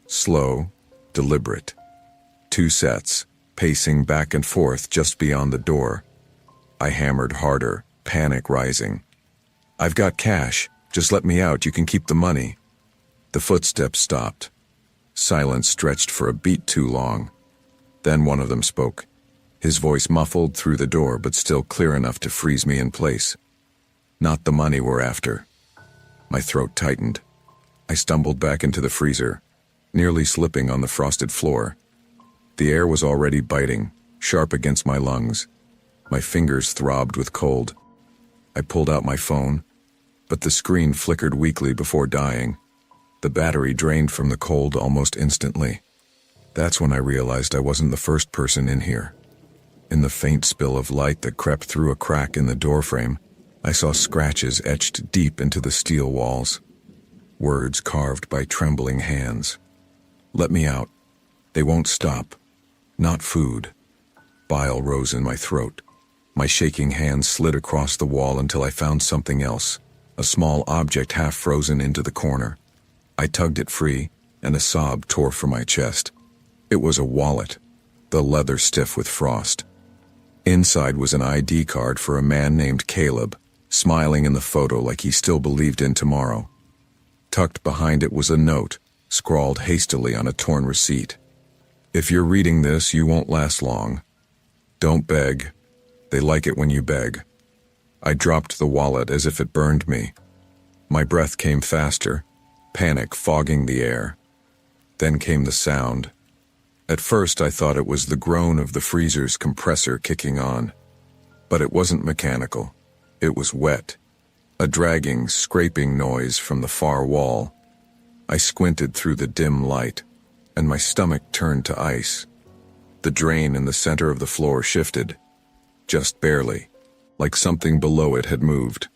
Slow, deliberate. 2 sets, pacing back and forth just beyond the door. I hammered harder, panic rising. I've got cash, just let me out, you can keep the money. The footsteps stopped. Silence stretched for a beat too long. Then one of them spoke, his voice muffled through the door but still clear enough to freeze me in place. Not the money we're after. My throat tightened. I stumbled back into the freezer, nearly slipping on the frosted floor. The air was already biting, sharp against my lungs. My fingers throbbed with cold. I pulled out my phone, but the screen flickered weakly before dying. The battery drained from the cold almost instantly. That's when I realized I wasn't the first person in here. In the faint spill of light that crept through a crack in the doorframe, I saw scratches etched deep into the steel walls. Words carved by trembling hands. Let me out. They won't stop. Not food. Bile rose in my throat. My shaking hands slid across the wall until I found something else, a small object half frozen into the corner. I tugged it free, and a sob tore from my chest. It was a wallet, the leather stiff with frost. Inside was an ID card for a man named Caleb, smiling in the photo like he still believed in tomorrow. Tucked behind it was a note, scrawled hastily on a torn receipt. If you're reading this, you won't last long. Don't beg. They like it when you beg. I dropped the wallet as if it burned me. My breath came faster, panic fogging the air. Then came the sound. At first I thought it was the groan of the freezer's compressor kicking on. But it wasn't mechanical. It was wet. A dragging, scraping noise from the far wall. I squinted through the dim light, and my stomach turned to ice. The drain in the center of the floor shifted. Just barely, like something below it had moved.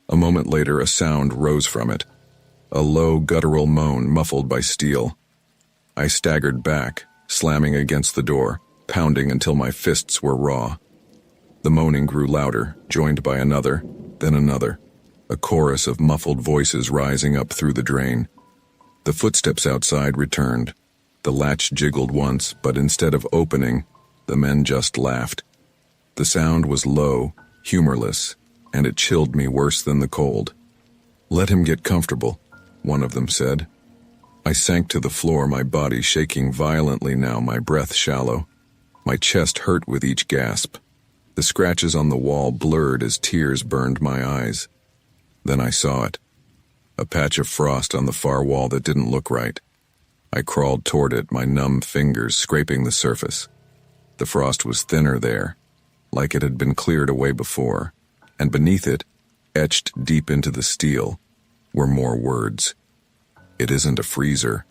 A moment later, a sound rose from it. A low, guttural moan muffled by steel. I staggered back, slamming against the door, pounding until my fists were raw. The moaning grew louder, joined by another, then another. A chorus of muffled voices rising up through the drain. The footsteps outside returned. The latch jiggled once, but instead of opening, the men just laughed. The sound was low, humorless, and it chilled me worse than the cold. Let him get comfortable, one of them said. I sank to the floor, my body shaking violently now, my breath shallow. My chest hurt with each gasp. The scratches on the wall blurred as tears burned my eyes. Then I saw it. A patch of frost on the far wall that didn't look right. I crawled toward it, my numb fingers scraping the surface. The frost was thinner there, like it had been cleared away before, and beneath it, etched deep into the steel, were more words. It isn't a freezer.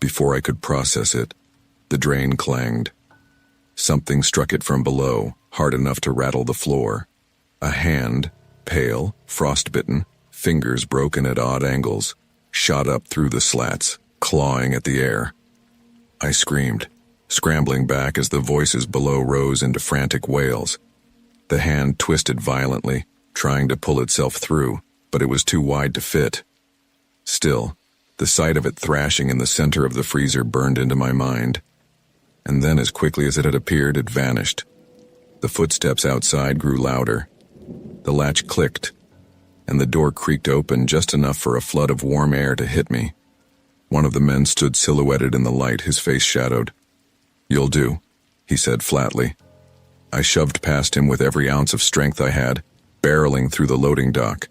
Before I could process it, the drain clanged. Something struck it from below, hard enough to rattle the floor. A hand, pale, frostbitten, fingers broken at odd angles, shot up through the slats, clawing at the air. I screamed, scrambling back as the voices below rose into frantic wails. The hand twisted violently, trying to pull itself through, but it was too wide to fit. Still, the sight of it thrashing in the center of the freezer burned into my mind. And then as quickly as it had appeared, it vanished. The footsteps outside grew louder. The latch clicked, and the door creaked open just enough for a flood of warm air to hit me. One of the men stood silhouetted in the light, his face shadowed. "You'll do," he said flatly. I shoved past him with every ounce of strength I had, barreling through the loading dock.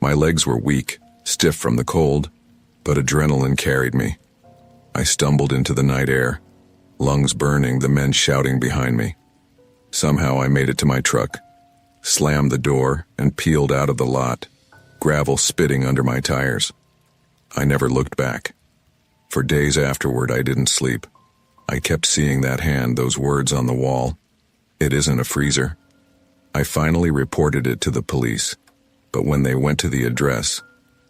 My legs were weak, stiff from the cold, but adrenaline carried me. I stumbled into the night air, lungs burning, the men shouting behind me. Somehow I made it to my truck, slammed the door, and peeled out of the lot, gravel spitting under my tires. I never looked back. For days afterward, I didn't sleep. I kept seeing that hand, those words on the wall. "It isn't a freezer." I finally reported it to the police, but when they went to the address,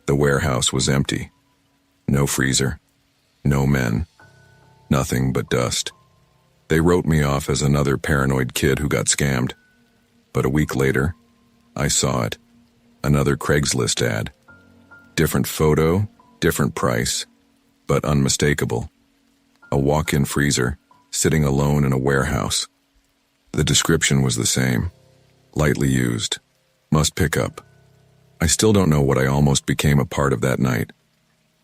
the warehouse was empty. No freezer, no men, nothing but dust. They wrote me off as another paranoid kid who got scammed. But a week later, I saw it. Another Craigslist ad. Different photo, different price, but unmistakable. A walk-in freezer, sitting alone in a warehouse. The description was the same. Lightly used. Must pick up. I still don't know what I almost became a part of that night,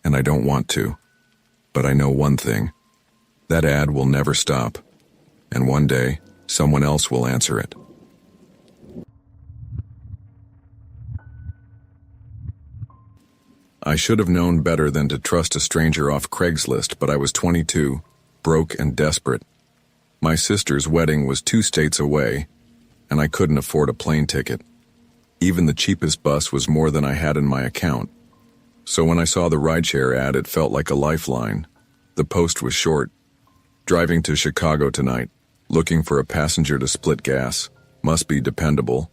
and I don't want to. But I know one thing. That ad will never stop, and one day, someone else will answer it. I should have known better than to trust a stranger off Craigslist, but I was 22, broke and desperate. My sister's wedding was 2 states away, and I couldn't afford a plane ticket. Even the cheapest bus was more than I had in my account. So when I saw the rideshare ad, it felt like a lifeline. The post was short. "Driving to Chicago tonight. Looking for a passenger to split gas. Must be dependable."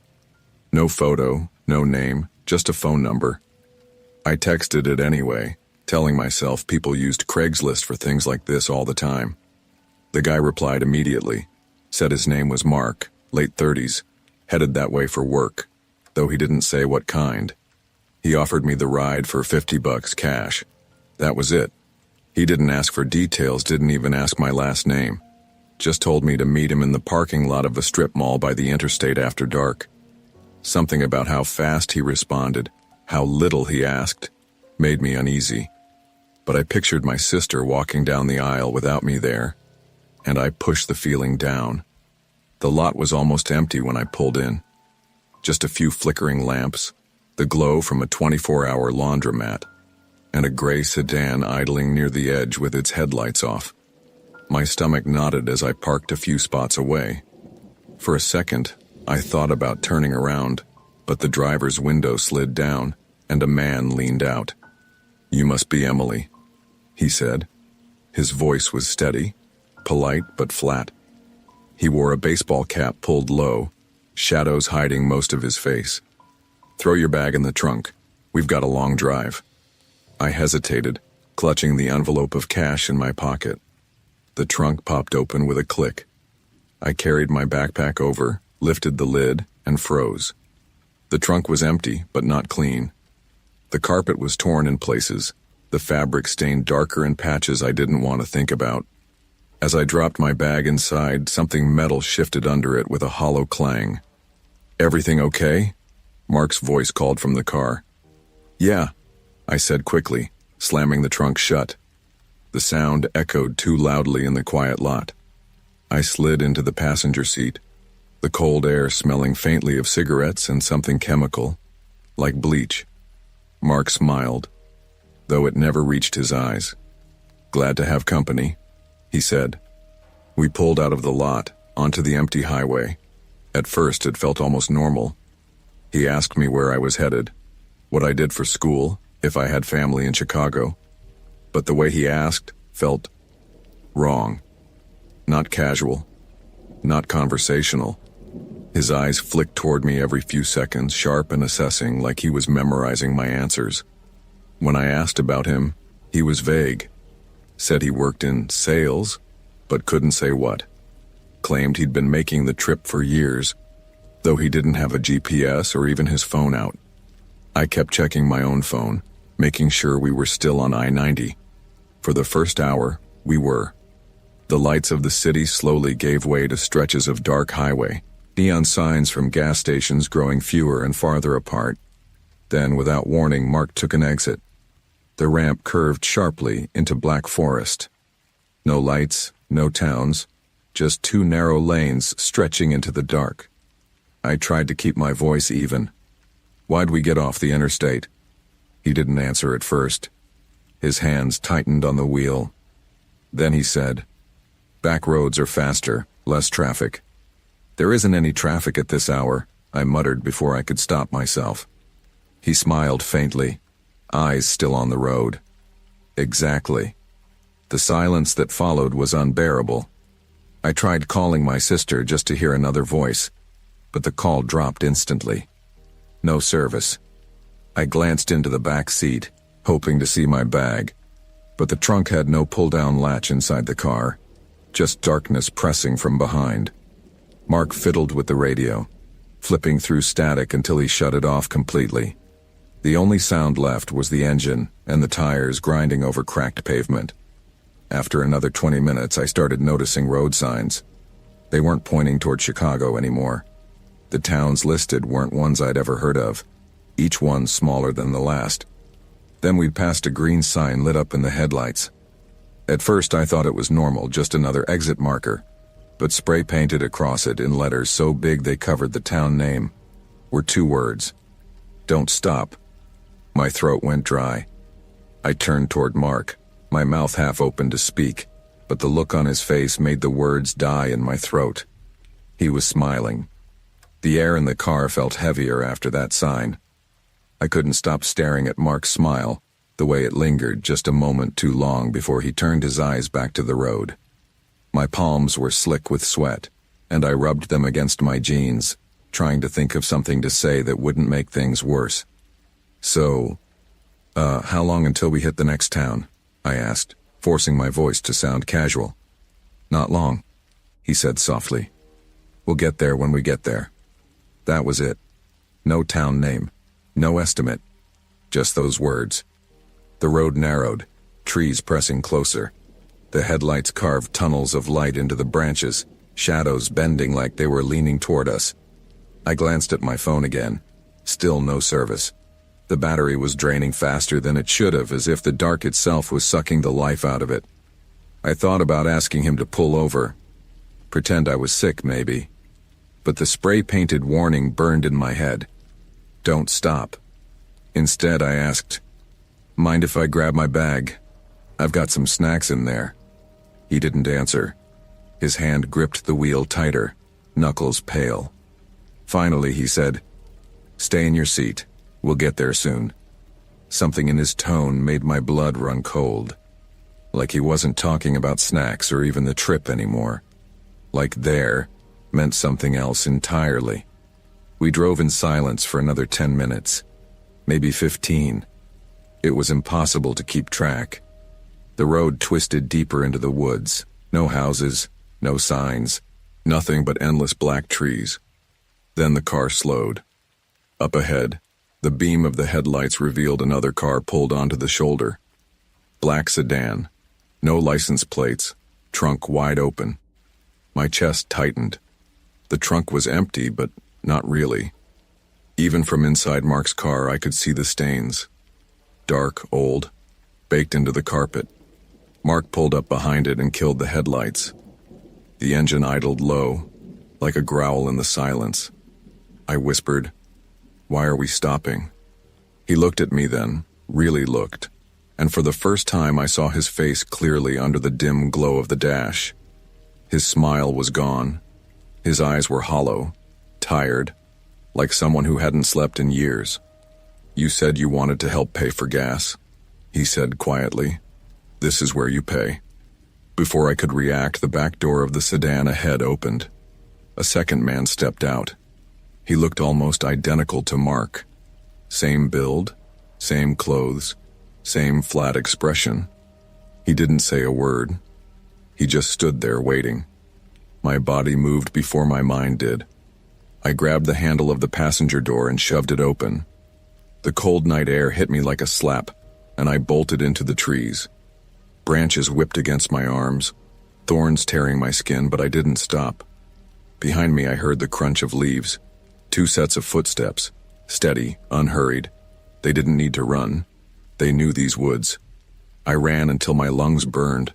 No photo, no name, just a phone number. I texted it anyway, telling myself people used Craigslist for things like this all the time. The guy replied immediately, said his name was Mark, late 30s, headed that way for work, though he didn't say what kind. He offered me the ride for $50 cash. That was it. He didn't ask for details, didn't even ask my last name. Just told me to meet him in the parking lot of a strip mall by the interstate after dark. Something about how fast he responded, how little he asked, made me uneasy. But I pictured my sister walking down the aisle without me there, and I pushed the feeling down. The lot was almost empty when I pulled in. Just a few flickering lamps, the glow from a 24-hour laundromat, and a gray sedan idling near the edge with its headlights off. My stomach knotted as I parked a few spots away. For a second, I thought about turning around, but the driver's window slid down, and a man leaned out. "You must be Emily," he said. His voice was steady, polite but flat. He wore a baseball cap pulled low, shadows hiding most of his face. "Throw your bag in the trunk. We've got a long drive." I hesitated, clutching the envelope of cash in my pocket. The trunk popped open with a click. I carried my backpack over, lifted the lid, and froze. The trunk was empty, but not clean. The carpet was torn in places, the fabric stained darker in patches I didn't want to think about. As I dropped my bag inside, something metal shifted under it with a hollow clang. "Everything okay?" Mark's voice called from the car. "Yeah," I said quickly, slamming the trunk shut. The sound echoed too loudly in the quiet lot. I slid into the passenger seat, the cold air smelling faintly of cigarettes and something chemical, like bleach. Mark smiled, though it never reached his eyes. "Glad to have company," he said. We pulled out of the lot, onto the empty highway. At first, it felt almost normal. He asked me where I was headed, what I did for school, if I had family in Chicago. But the way he asked felt wrong. Not casual, not conversational. His eyes flicked toward me every few seconds, sharp and assessing, like he was memorizing my answers. When I asked about him, he was vague. Said he worked in sales, but couldn't say what. Claimed he'd been making the trip for years, though he didn't have a GPS or even his phone out. I kept checking my own phone, making sure we were still on I-90. For the first hour, we were. The lights of the city slowly gave way to stretches of dark highway, neon signs from gas stations growing fewer and farther apart. Then, without warning, Mark took an exit. The ramp curved sharply into black forest. No lights, no towns, just two narrow lanes stretching into the dark. I tried to keep my voice even. "Why'd we get off the interstate?" He didn't answer at first. His hands tightened on the wheel. Then he said, "Back roads are faster, less traffic." "There isn't any traffic at this hour," I muttered before I could stop myself. He smiled faintly, eyes still on the road. Exactly. The silence that followed was unbearable. I tried calling my sister just to hear another voice, but the call dropped instantly. No service. I glanced into the back seat, hoping to see my bag, but the trunk had no pull-down latch inside the car, just darkness pressing from behind. Mark fiddled with the radio, flipping through static until he shut it off completely. The only sound left was the engine and the tires grinding over cracked pavement. After another 20 minutes, I started noticing road signs. They weren't pointing toward Chicago anymore. The towns listed weren't ones I'd ever heard of, each one smaller than the last. Then we passed a green sign lit up in the headlights. At first I thought it was normal, just another exit marker, but spray painted across it in letters so big they covered the town name were two words: "Don't stop." My throat went dry. I turned toward Mark, my mouth half open to speak, but the look on his face made the words die in my throat. He was smiling. The air in the car felt heavier after that sign. I couldn't stop staring at Mark's smile, the way it lingered just a moment too long before he turned his eyes back to the road. My palms were slick with sweat, and I rubbed them against my jeans, trying to think of something to say that wouldn't make things worse. "So, how long until we hit the next town?" I asked, forcing my voice to sound casual. "Not long," he said softly. "We'll get there when we get there." That was it. No town name, no estimate, just those words. The road narrowed, trees pressing closer. The headlights carved tunnels of light into the branches, shadows bending like they were leaning toward us. I glanced at my phone again. Still no service. The battery was draining faster than it should have, as if the dark itself was sucking the life out of it. I thought about asking him to pull over. Pretend I was sick, maybe. But the spray-painted warning burned in my head. "Don't stop." Instead, I asked, "Mind if I grab my bag? I've got some snacks in there." He didn't answer. His hand gripped the wheel tighter, knuckles pale. Finally, he said, "Stay in your seat. We'll get there soon." Something in his tone made my blood run cold. Like he wasn't talking about snacks or even the trip anymore. Like there meant something else entirely. We drove in silence for another 10 minutes, maybe 15. It was impossible to keep track. The road twisted deeper into the woods. No houses, no signs, nothing but endless black trees. Then the car slowed. Up ahead, the beam of the headlights revealed another car pulled onto the shoulder. Black sedan, no license plates, trunk wide open. My chest tightened. The trunk was empty, but not really. Even from inside Mark's car, I could see the stains. Dark, old, baked into the carpet. Mark pulled up behind it and killed the headlights. The engine idled low, like a growl in the silence. I whispered, "Why are we stopping?" He looked at me then, really looked, and for the first time I saw his face clearly under the dim glow of the dash. His smile was gone. His eyes were hollow, tired, like someone who hadn't slept in years. "You said you wanted to help pay for gas," he said quietly. "This is where you pay." Before I could react, the back door of the sedan ahead opened. A second man stepped out, He looked almost identical to Mark. Same build, same clothes, same flat expression. He didn't say a word. He just stood there waiting. My body moved before my mind did. I grabbed the handle of the passenger door and shoved it open. The cold night air hit me like a slap, and I bolted into the trees. Branches whipped against my arms, thorns tearing my skin, but I didn't stop. Behind me I heard the crunch of leaves, 2 sets of footsteps, steady, unhurried. They didn't need to run. They knew these woods. I ran until my lungs burned,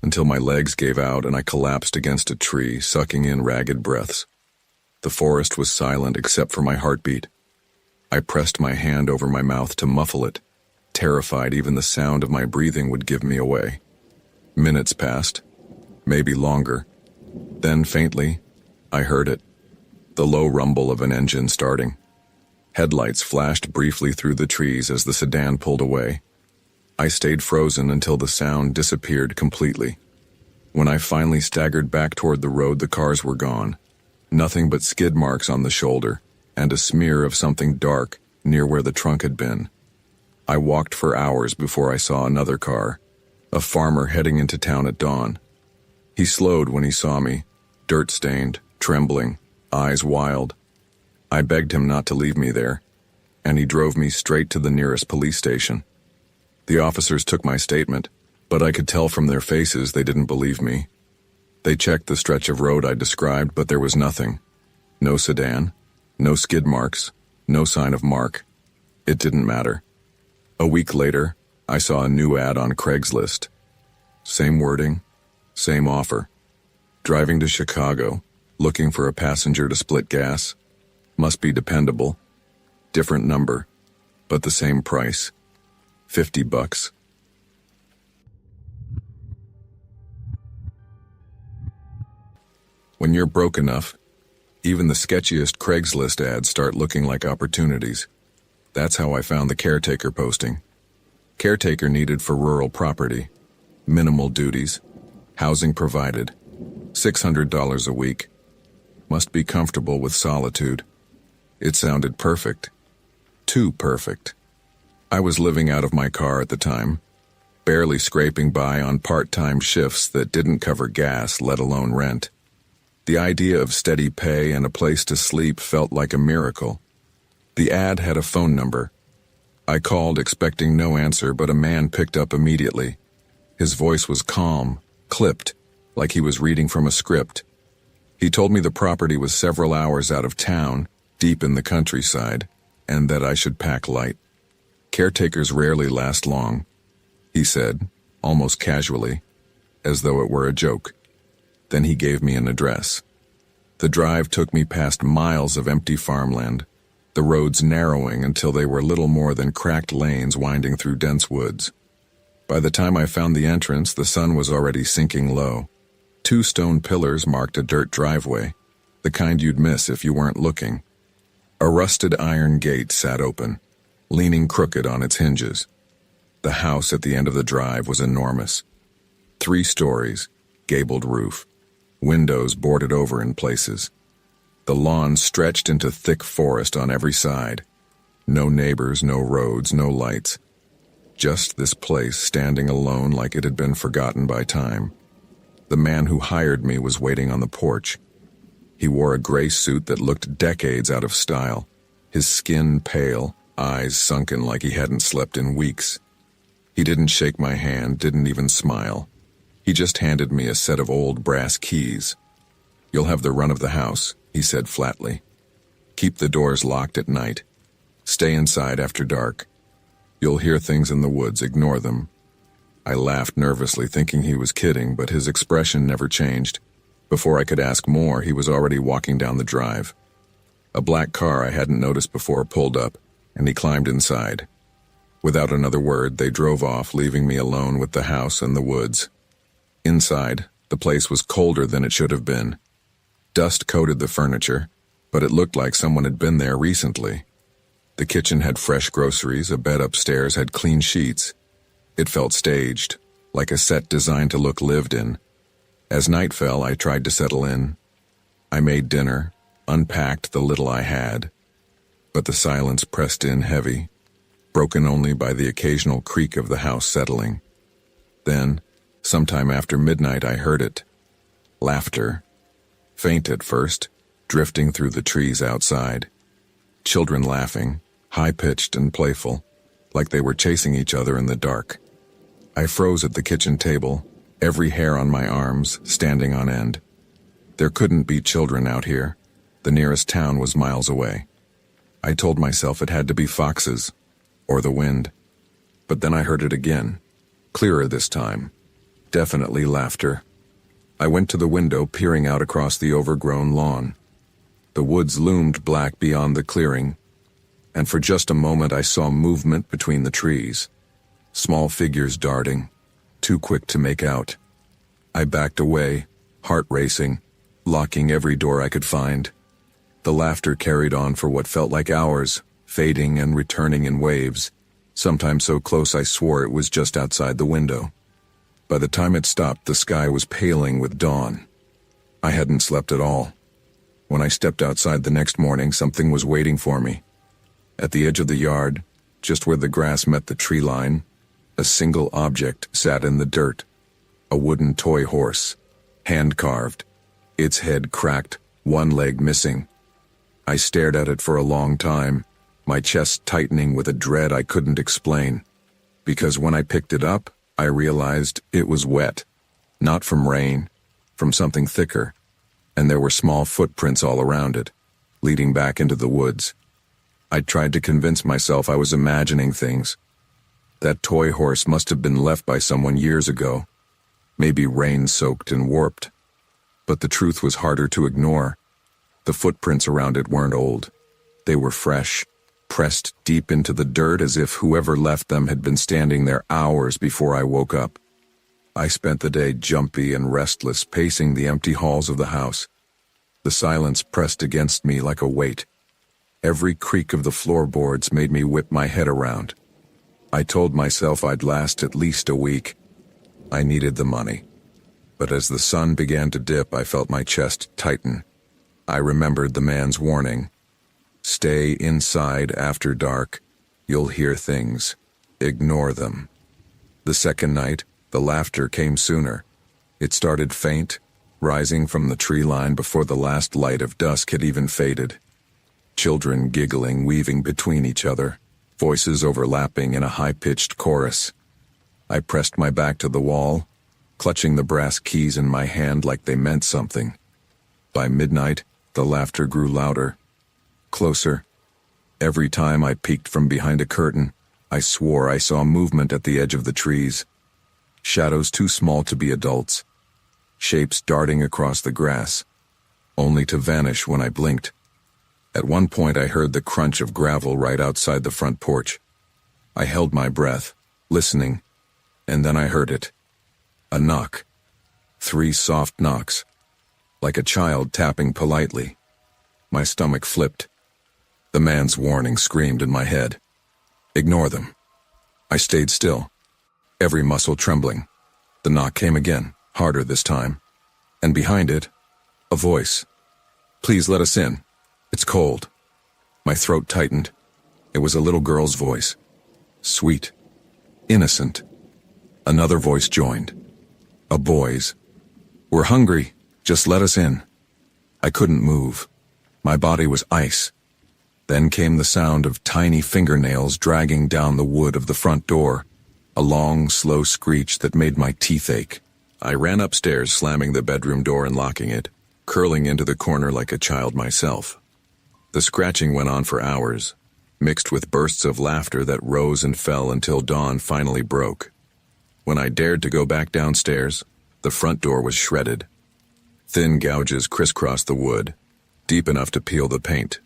until my legs gave out and I collapsed against a tree, sucking in ragged breaths. The forest was silent except for my heartbeat. I pressed my hand over my mouth to muffle it, terrified even the sound of my breathing would give me away. Minutes passed, maybe longer. Then faintly, I heard it, the low rumble of an engine starting. Headlights flashed briefly through the trees as the sedan pulled away. I stayed frozen until the sound disappeared completely. When I finally staggered back toward the road, the cars were gone. Nothing but skid marks on the shoulder, and a smear of something dark near where the trunk had been. I walked for hours before I saw another car, a farmer heading into town at dawn. He slowed when he saw me, dirt-stained, trembling, eyes wild. I begged him not to leave me there, and he drove me straight to the nearest police station. The officers took my statement, but I could tell from their faces they didn't believe me. They checked the stretch of road I described, but there was nothing. No sedan, no skid marks, no sign of Mark. It didn't matter. A week later, I saw a new ad on Craigslist. Same wording, same offer. Driving to Chicago, looking for a passenger to split gas. Must be dependable. Different number, but the same price. $50. When you're broke enough, even the sketchiest Craigslist ads start looking like opportunities. That's how I found the caretaker posting. Caretaker needed for rural property. Minimal duties. Housing provided. $600 a week. Must be comfortable with solitude. It sounded perfect. Too perfect. I was living out of my car at the time, barely scraping by on part-time shifts that didn't cover gas, let alone rent. The idea of steady pay and a place to sleep felt like a miracle. The ad had a phone number. I called expecting no answer, but a man picked up immediately. His voice was calm, clipped, like he was reading from a script. He told me the property was several hours out of town, deep in the countryside, and that I should pack light. Caretakers rarely last long, he said, almost casually, as though it were a joke. Then he gave me an address. The drive took me past miles of empty farmland, the roads narrowing until they were little more than cracked lanes winding through dense woods. By the time I found the entrance, the sun was already sinking low. 2 stone pillars marked a dirt driveway, the kind you'd miss if you weren't looking. A rusted iron gate sat open, leaning crooked on its hinges. The house at the end of the drive was enormous. 3 stories, gabled roof, windows boarded over in places. The lawn stretched into thick forest on every side. No neighbors, no roads, no lights. Just this place standing alone like it had been forgotten by time. The man who hired me was waiting on the porch. He wore a gray suit that looked decades out of style, his skin pale, eyes sunken like he hadn't slept in weeks. He didn't shake my hand, didn't even smile. He just handed me a set of old brass keys. "You'll have the run of the house," he said flatly. "Keep the doors locked at night. Stay inside after dark. You'll hear things in the woods, ignore them." I laughed nervously, thinking he was kidding, but his expression never changed. Before I could ask more, he was already walking down the drive. A black car I hadn't noticed before pulled up, and he climbed inside. Without another word, they drove off, leaving me alone with the house and the woods. Inside, the place was colder than it should have been. Dust coated the furniture, but it looked like someone had been there recently. The kitchen had fresh groceries, a bed upstairs had clean sheets. It felt staged, like a set designed to look lived in. As night fell, I tried to settle in. I made dinner, unpacked the little I had, but the silence pressed in heavy, broken only by the occasional creak of the house settling. Then, sometime after midnight, I heard it. Laughter. Faint at first, drifting through the trees outside. Children laughing, high-pitched and playful, like they were chasing each other in the dark. I froze at the kitchen table, every hair on my arms standing on end. There couldn't be children out here. The nearest town was miles away. I told myself it had to be foxes, or the wind. But then I heard it again, clearer this time. Definitely laughter. I went to the window, peering out across the overgrown lawn. The woods loomed black beyond the clearing, and for just a moment I saw movement between the trees. Small figures darting, too quick to make out. I backed away, heart racing, locking every door I could find. The laughter carried on for what felt like hours, fading and returning in waves, sometimes so close I swore it was just outside the window. By the time it stopped, the sky was paling with dawn. I hadn't slept at all. When I stepped outside the next morning, something was waiting for me. At the edge of the yard, just where the grass met the tree line, a single object sat in the dirt. A wooden toy horse, hand-carved, its head cracked, one leg missing. I stared at it for a long time, my chest tightening with a dread I couldn't explain. Because when I picked it up, I realized it was wet. Not from rain, from something thicker. And there were small footprints all around it, leading back into the woods. I tried to convince myself I was imagining things. That toy horse must have been left by someone years ago, maybe rain-soaked and warped. But the truth was harder to ignore. The footprints around it weren't old. They were fresh, pressed deep into the dirt as if whoever left them had been standing there hours before I woke up. I spent the day jumpy and restless, pacing the empty halls of the house. The silence pressed against me like a weight. Every creak of the floorboards made me whip my head around. I told myself I'd last at least a week. I needed the money. But as the sun began to dip, I felt my chest tighten. I remembered the man's warning. Stay inside after dark. You'll hear things. Ignore them. The second night, the laughter came sooner. It started faint, rising from the tree line before the last light of dusk had even faded. Children giggling, weaving between each other, voices overlapping in a high-pitched chorus. I pressed my back to the wall, clutching the brass keys in my hand like they meant something. By midnight, the laughter grew louder, closer. Every time I peeked from behind a curtain, I swore I saw movement at the edge of the trees. Shadows too small to be adults. Shapes darting across the grass, only to vanish when I blinked. At one point I heard the crunch of gravel right outside the front porch. I held my breath, listening, and then I heard it. A knock. 3 soft knocks. Like a child tapping politely. My stomach flipped. The man's warning screamed in my head. Ignore them. I stayed still, every muscle trembling. The knock came again, harder this time. And behind it, a voice. Please let us in. It's cold. My throat tightened. It was a little girl's voice. Sweet. Innocent. Another voice joined. A boy's. We're hungry. Just let us in. I couldn't move. My body was ice. Then came the sound of tiny fingernails dragging down the wood of the front door. A long, slow screech that made my teeth ache. I ran upstairs, slamming the bedroom door and locking it, curling into the corner like a child myself. The scratching went on for hours, mixed with bursts of laughter that rose and fell until dawn finally broke. When I dared to go back downstairs, the front door was shredded. Thin gouges crisscrossed the wood, deep enough to peel the paint.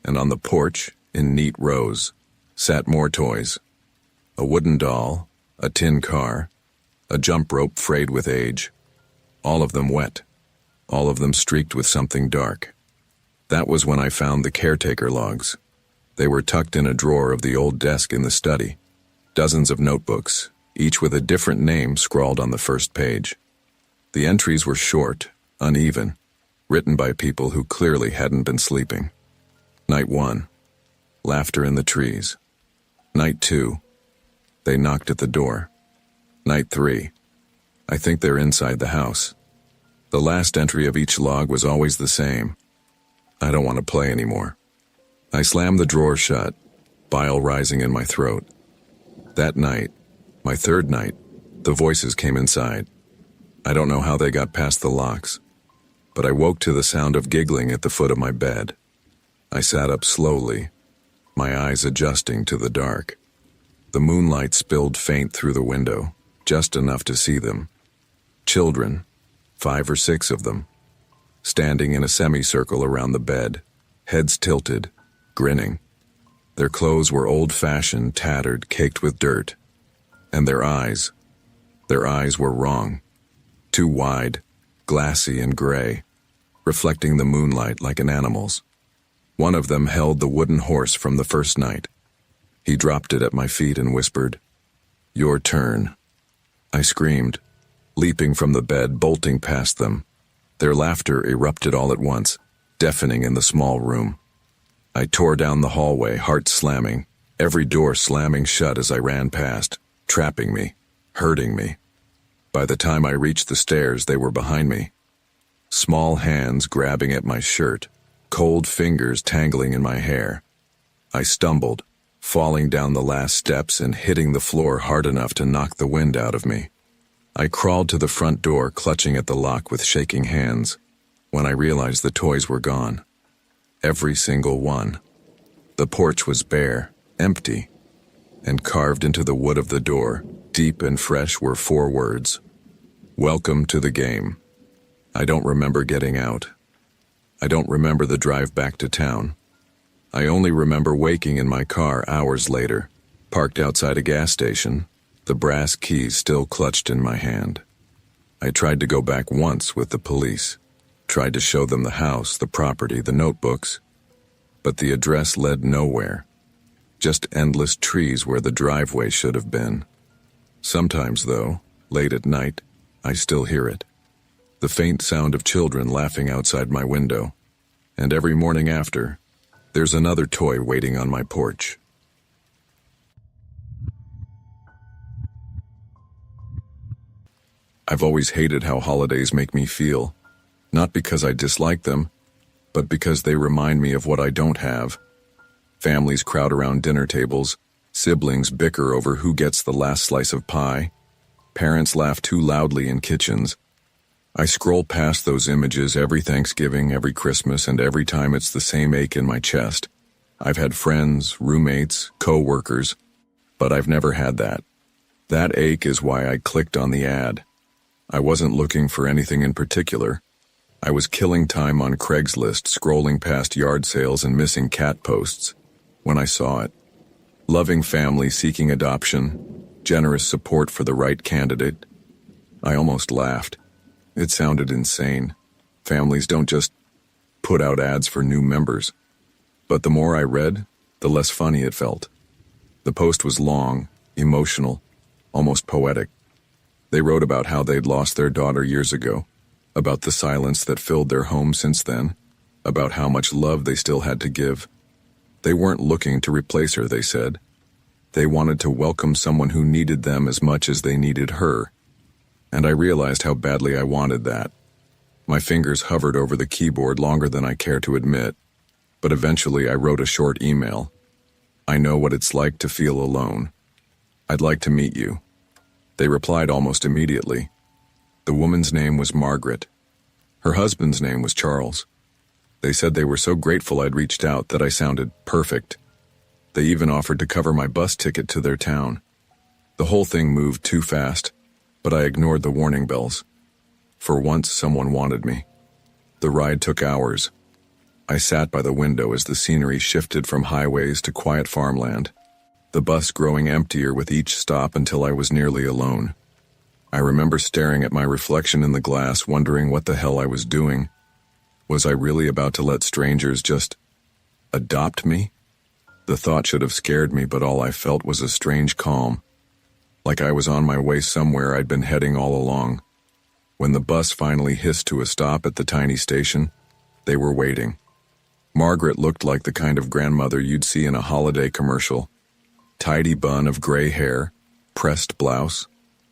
And on the porch, in neat rows, sat more toys. A wooden doll, a tin car, a jump rope frayed with age. All of them wet, all of them streaked with something dark. That was when I found the caretaker logs. They were tucked in a drawer of the old desk in the study. Dozens of notebooks, each with a different name scrawled on the first page. The entries were short, uneven, written by people who clearly hadn't been sleeping. Night 1, laughter in the trees. Night 2, they knocked at the door. Night 3, I think they're inside the house. The last entry of each log was always the same. I don't want to play anymore. I slammed the drawer shut, bile rising in my throat. That night, my third night, the voices came inside. I don't know how they got past the locks, but I woke to the sound of giggling at the foot of my bed. I sat up slowly, my eyes adjusting to the dark. The moonlight spilled faint through the window, just enough to see them. Children, 5 or 6 of them, standing in a semicircle around the bed, heads tilted, grinning. Their clothes were old-fashioned, tattered, caked with dirt. And their eyes were wrong. Too wide, glassy and gray, reflecting the moonlight like an animal's. One of them held the wooden horse from the first night. He dropped it at my feet and whispered, "Your turn." I screamed, leaping from the bed, bolting past them. Their laughter erupted all at once, deafening in the small room. I tore down the hallway, heart slamming, every door slamming shut as I ran past, trapping me, hurting me. By the time I reached the stairs, they were behind me. Small hands grabbing at my shirt, cold fingers tangling in my hair. I stumbled, falling down the last steps and hitting the floor hard enough to knock the wind out of me. I crawled to the front door, clutching at the lock with shaking hands, when I realized the toys were gone. Every single one. The porch was bare, empty, and carved into the wood of the door, deep and fresh, were 4 words. "Welcome to the game." I don't remember getting out. I don't remember the drive back to town. I only remember waking in my car hours later, parked outside a gas station, the brass keys still clutched in my hand. I tried to go back once with the police, tried to show them the house, the property, the notebooks, but the address led nowhere. Just endless trees where the driveway should have been. Sometimes, though, late at night, I still hear it. The faint sound of children laughing outside my window, and every morning after, there's another toy waiting on my porch. I've always hated how holidays make me feel, not because I dislike them, but because they remind me of what I don't have. Families crowd around dinner tables, siblings bicker over who gets the last slice of pie, parents laugh too loudly in kitchens. I scroll past those images every Thanksgiving, every Christmas, and every time it's the same ache in my chest. I've had friends, roommates, co-workers, but I've never had that. That ache is why I clicked on the ad. I wasn't looking for anything in particular. I was killing time on Craigslist, scrolling past yard sales and missing cat posts, when I saw it. Loving family seeking adoption, generous support for the right candidate. I almost laughed. It sounded insane. Families don't just put out ads for new members. But the more I read, the less funny it felt. The post was long, emotional, almost poetic. They wrote about how they'd lost their daughter years ago, about the silence that filled their home since then, about how much love they still had to give. They weren't looking to replace her, they said. They wanted to welcome someone who needed them as much as they needed her. And I realized how badly I wanted that. My fingers hovered over the keyboard longer than I care to admit, but eventually I wrote a short email. "I know what it's like to feel alone. I'd like to meet you." They replied almost immediately. The woman's name was Margaret. Her husband's name was Charles. They said they were so grateful I'd reached out that I sounded perfect. They even offered to cover my bus ticket to their town. The whole thing moved too fast, but I ignored the warning bells. For once, someone wanted me. The ride took hours. I sat by the window as the scenery shifted from highways to quiet farmland, the bus growing emptier with each stop until I was nearly alone. I remember staring at my reflection in the glass, wondering what the hell I was doing. Was I really about to let strangers just adopt me? The thought should have scared me, but all I felt was a strange calm, like I was on my way somewhere I'd been heading all along. When the bus finally hissed to a stop at the tiny station, they were waiting. Margaret looked like the kind of grandmother you'd see in a holiday commercial. Tidy bun of gray hair, pressed blouse,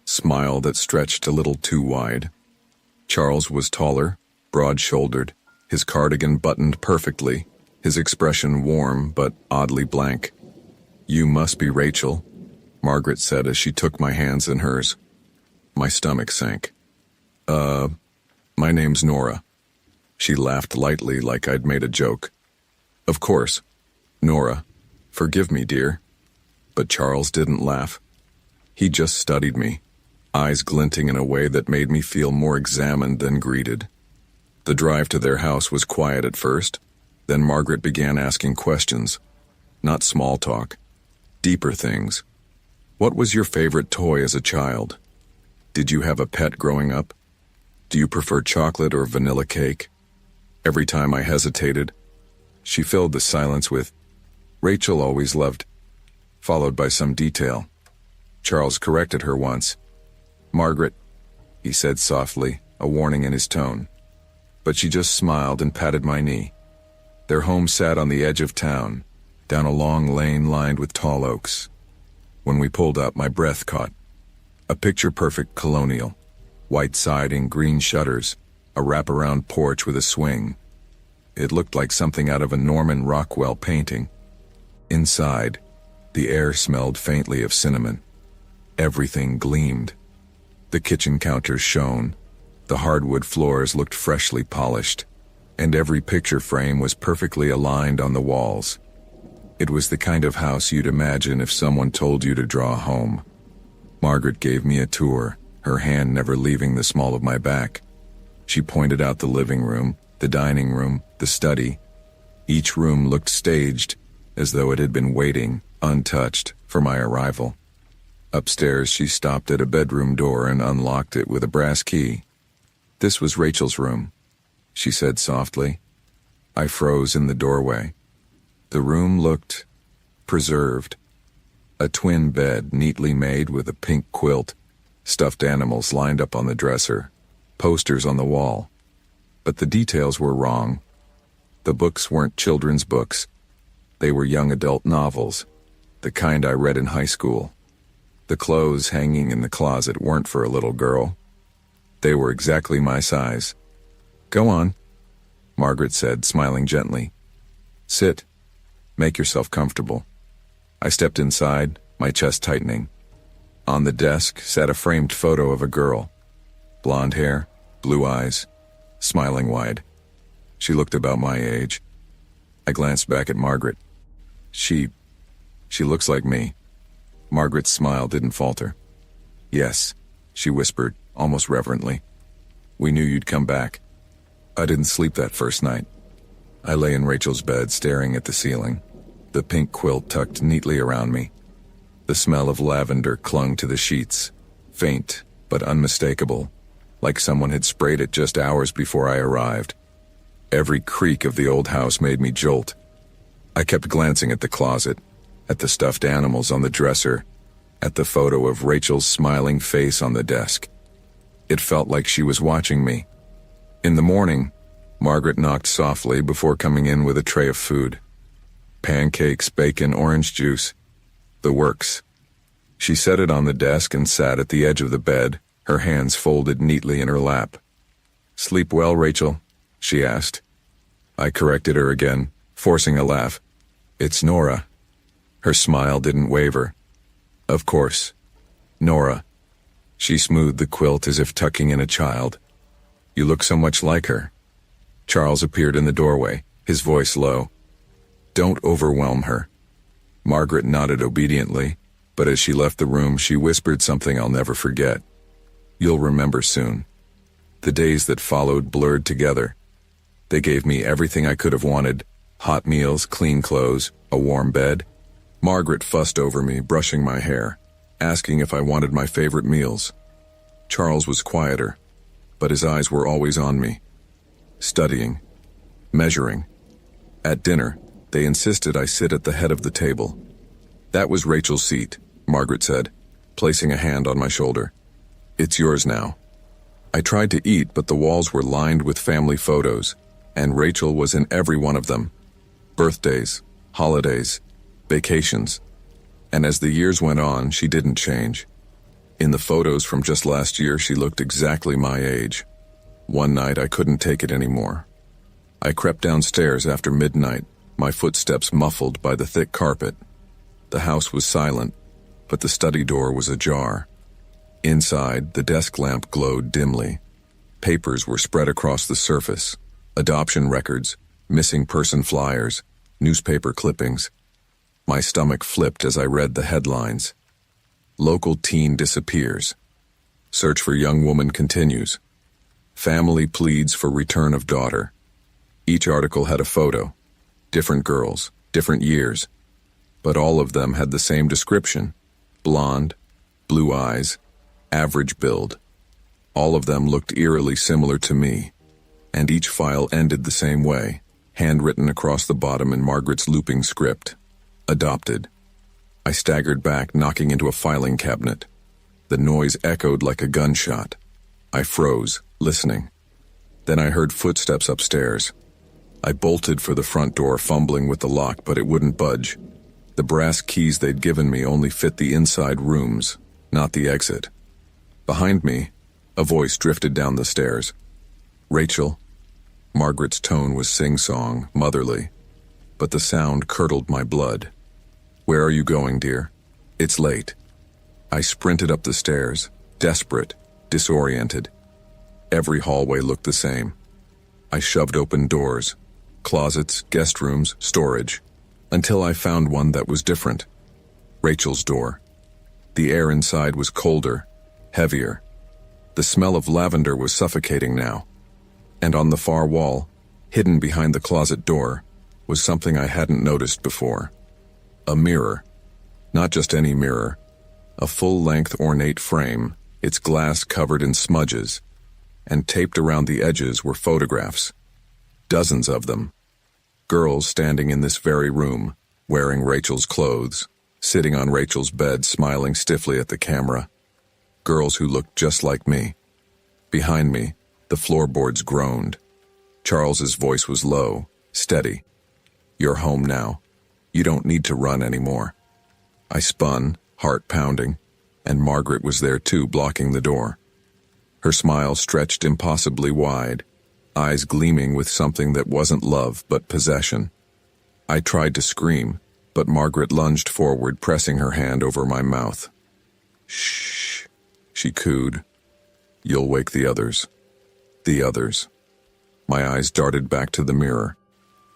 smile that stretched a little too wide. Charles was taller, broad-shouldered, his cardigan buttoned perfectly, his expression warm but oddly blank. "You must be Rachel," Margaret said as she took my hands in hers. My stomach sank. My name's Nora." She laughed lightly like I'd made a joke. "Of course. Nora. Forgive me, dear." But Charles didn't laugh. He just studied me, eyes glinting in a way that made me feel more examined than greeted. The drive to their house was quiet at first, then Margaret began asking questions. Not small talk, deeper things. What was your favorite toy as a child? Did you have a pet growing up? Do you prefer chocolate or vanilla cake? Every time I hesitated, she filled the silence with, "Rachel always loved," followed by some detail. Charles corrected her once. "Margaret," he said softly, a warning in his tone. But she just smiled and patted my knee. Their home sat on the edge of town, down a long lane lined with tall oaks. When we pulled up, my breath caught. A picture-perfect colonial. White siding, green shutters, a wraparound porch with a swing. It looked like something out of a Norman Rockwell painting. Inside, the air smelled faintly of cinnamon. Everything gleamed. The kitchen counters shone, the hardwood floors looked freshly polished, and every picture frame was perfectly aligned on the walls. It was the kind of house you'd imagine if someone told you to draw a home. Margaret gave me a tour, her hand never leaving the small of my back. She pointed out the living room, the dining room, the study. Each room looked staged, as though it had been waiting, untouched, for my arrival. Upstairs, she stopped at a bedroom door and unlocked it with a brass key. "This was Rachel's room," she said softly. I froze in the doorway. The room looked preserved. A twin bed neatly made with a pink quilt, stuffed animals lined up on the dresser, posters on the wall. But the details were wrong. The books weren't children's books. They were young adult novels, the kind I read in high school. The clothes hanging in the closet weren't for a little girl. They were exactly my size. "Go on," Margaret said, smiling gently. "Sit. Make yourself comfortable." I stepped inside, my chest tightening. On the desk sat a framed photo of a girl. Blonde hair, blue eyes, smiling wide. She looked about my age. I glanced back at Margaret. She looks like me." Margaret's smile didn't falter. "Yes," she whispered, almost reverently. "We knew you'd come back." I didn't sleep that first night. I lay in Rachel's bed staring at the ceiling, the pink quilt tucked neatly around me. The smell of lavender clung to the sheets, faint but unmistakable, like someone had sprayed it just hours before I arrived. Every creak of the old house made me jolt. I kept glancing at the closet, at the stuffed animals on the dresser, at the photo of Rachel's smiling face on the desk. It felt like she was watching me. In the morning, Margaret knocked softly before coming in with a tray of food. Pancakes, bacon, orange juice. The works. She set it on the desk and sat at the edge of the bed, her hands folded neatly in her lap. "Sleep well, Rachel?" she asked. I corrected her again, forcing a laugh. "It's Nora." Her smile didn't waver. "Of course. Nora." She smoothed the quilt as if tucking in a child. "You look so much like her." Charles appeared in the doorway, his voice low. "Don't overwhelm her." Margaret nodded obediently, but as she left the room, she whispered something I'll never forget. "You'll remember soon." The days that followed blurred together. They gave me everything I could have wanted: hot meals, clean clothes, a warm bed. Margaret fussed over me, brushing my hair, asking if I wanted my favorite meals. Charles was quieter, but his eyes were always on me, studying, measuring. At dinner, they insisted I sit at the head of the table. "That was Rachel's seat," Margaret said, placing a hand on my shoulder. "It's yours now." I tried to eat, but the walls were lined with family photos, and Rachel was in every one of them. Birthdays, holidays, vacations. And as the years went on, she didn't change. In the photos from just last year, she looked exactly my age. One night, I couldn't take it anymore. I crept downstairs after midnight, my footsteps muffled by the thick carpet. The house was silent, but the study door was ajar. Inside, the desk lamp glowed dimly. Papers were spread across the surface. Adoption records, missing person flyers, newspaper clippings. My stomach flipped as I read the headlines. Local teen disappears. Search for young woman continues. Family pleads for return of daughter. Each article had a photo. Different girls, different years. But all of them had the same description. Blonde, blue eyes, average build. All of them looked eerily similar to me. And each file ended the same way, handwritten across the bottom in Margaret's looping script. Adopted. I staggered back, knocking into a filing cabinet. The noise echoed like a gunshot. I froze, listening. Then I heard footsteps upstairs. I bolted for the front door, fumbling with the lock, but it wouldn't budge. The brass keys they'd given me only fit the inside rooms, not the exit. Behind me, a voice drifted down the stairs. Rachel. Margaret's tone was sing-song, motherly, but the sound curdled my blood. Where are you going, dear? It's late. I sprinted up the stairs, desperate, disoriented. Every hallway looked the same. I shoved open doors, closets, guest rooms, storage, until I found one that was different. Rachel's door. The air inside was colder, heavier. The smell of lavender was suffocating now. And on the far wall, hidden behind the closet door, was something I hadn't noticed before. A mirror. Not just any mirror. A full-length ornate frame, its glass covered in smudges, and taped around the edges were photographs. Dozens of them. Girls standing in this very room, wearing Rachel's clothes, sitting on Rachel's bed, smiling stiffly at the camera. Girls who looked just like me. Behind me, the floorboards groaned. Charles's voice was low, steady. You're home now. You don't need to run anymore. I spun, heart pounding, and Margaret was there too, blocking the door. Her smile stretched impossibly wide, eyes gleaming with something that wasn't love but possession. I tried to scream, but Margaret lunged forward, pressing her hand over my mouth. Shh, she cooed. You'll wake the others. The others. My eyes darted back to the mirror.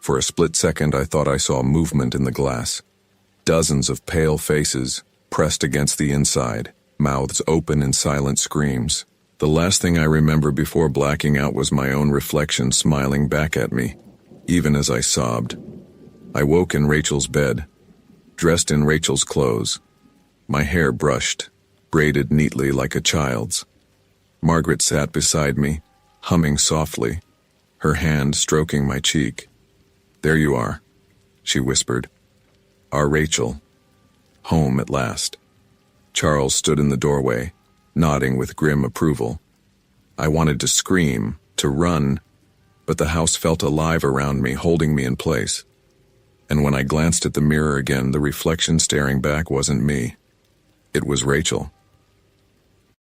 For a split second, I thought I saw movement in the glass. Dozens of pale faces, pressed against the inside, mouths open in silent screams. The last thing I remember before blacking out was my own reflection smiling back at me, even as I sobbed. I woke in Rachel's bed, dressed in Rachel's clothes, my hair brushed, braided neatly like a child's. Margaret sat beside me, humming softly, her hand stroking my cheek. There you are, she whispered. Our Rachel. Home at last. Charles stood in the doorway, nodding with grim approval. I wanted to scream, to run, but the house felt alive around me, holding me in place. And when I glanced at the mirror again, the reflection staring back wasn't me. It was Rachel.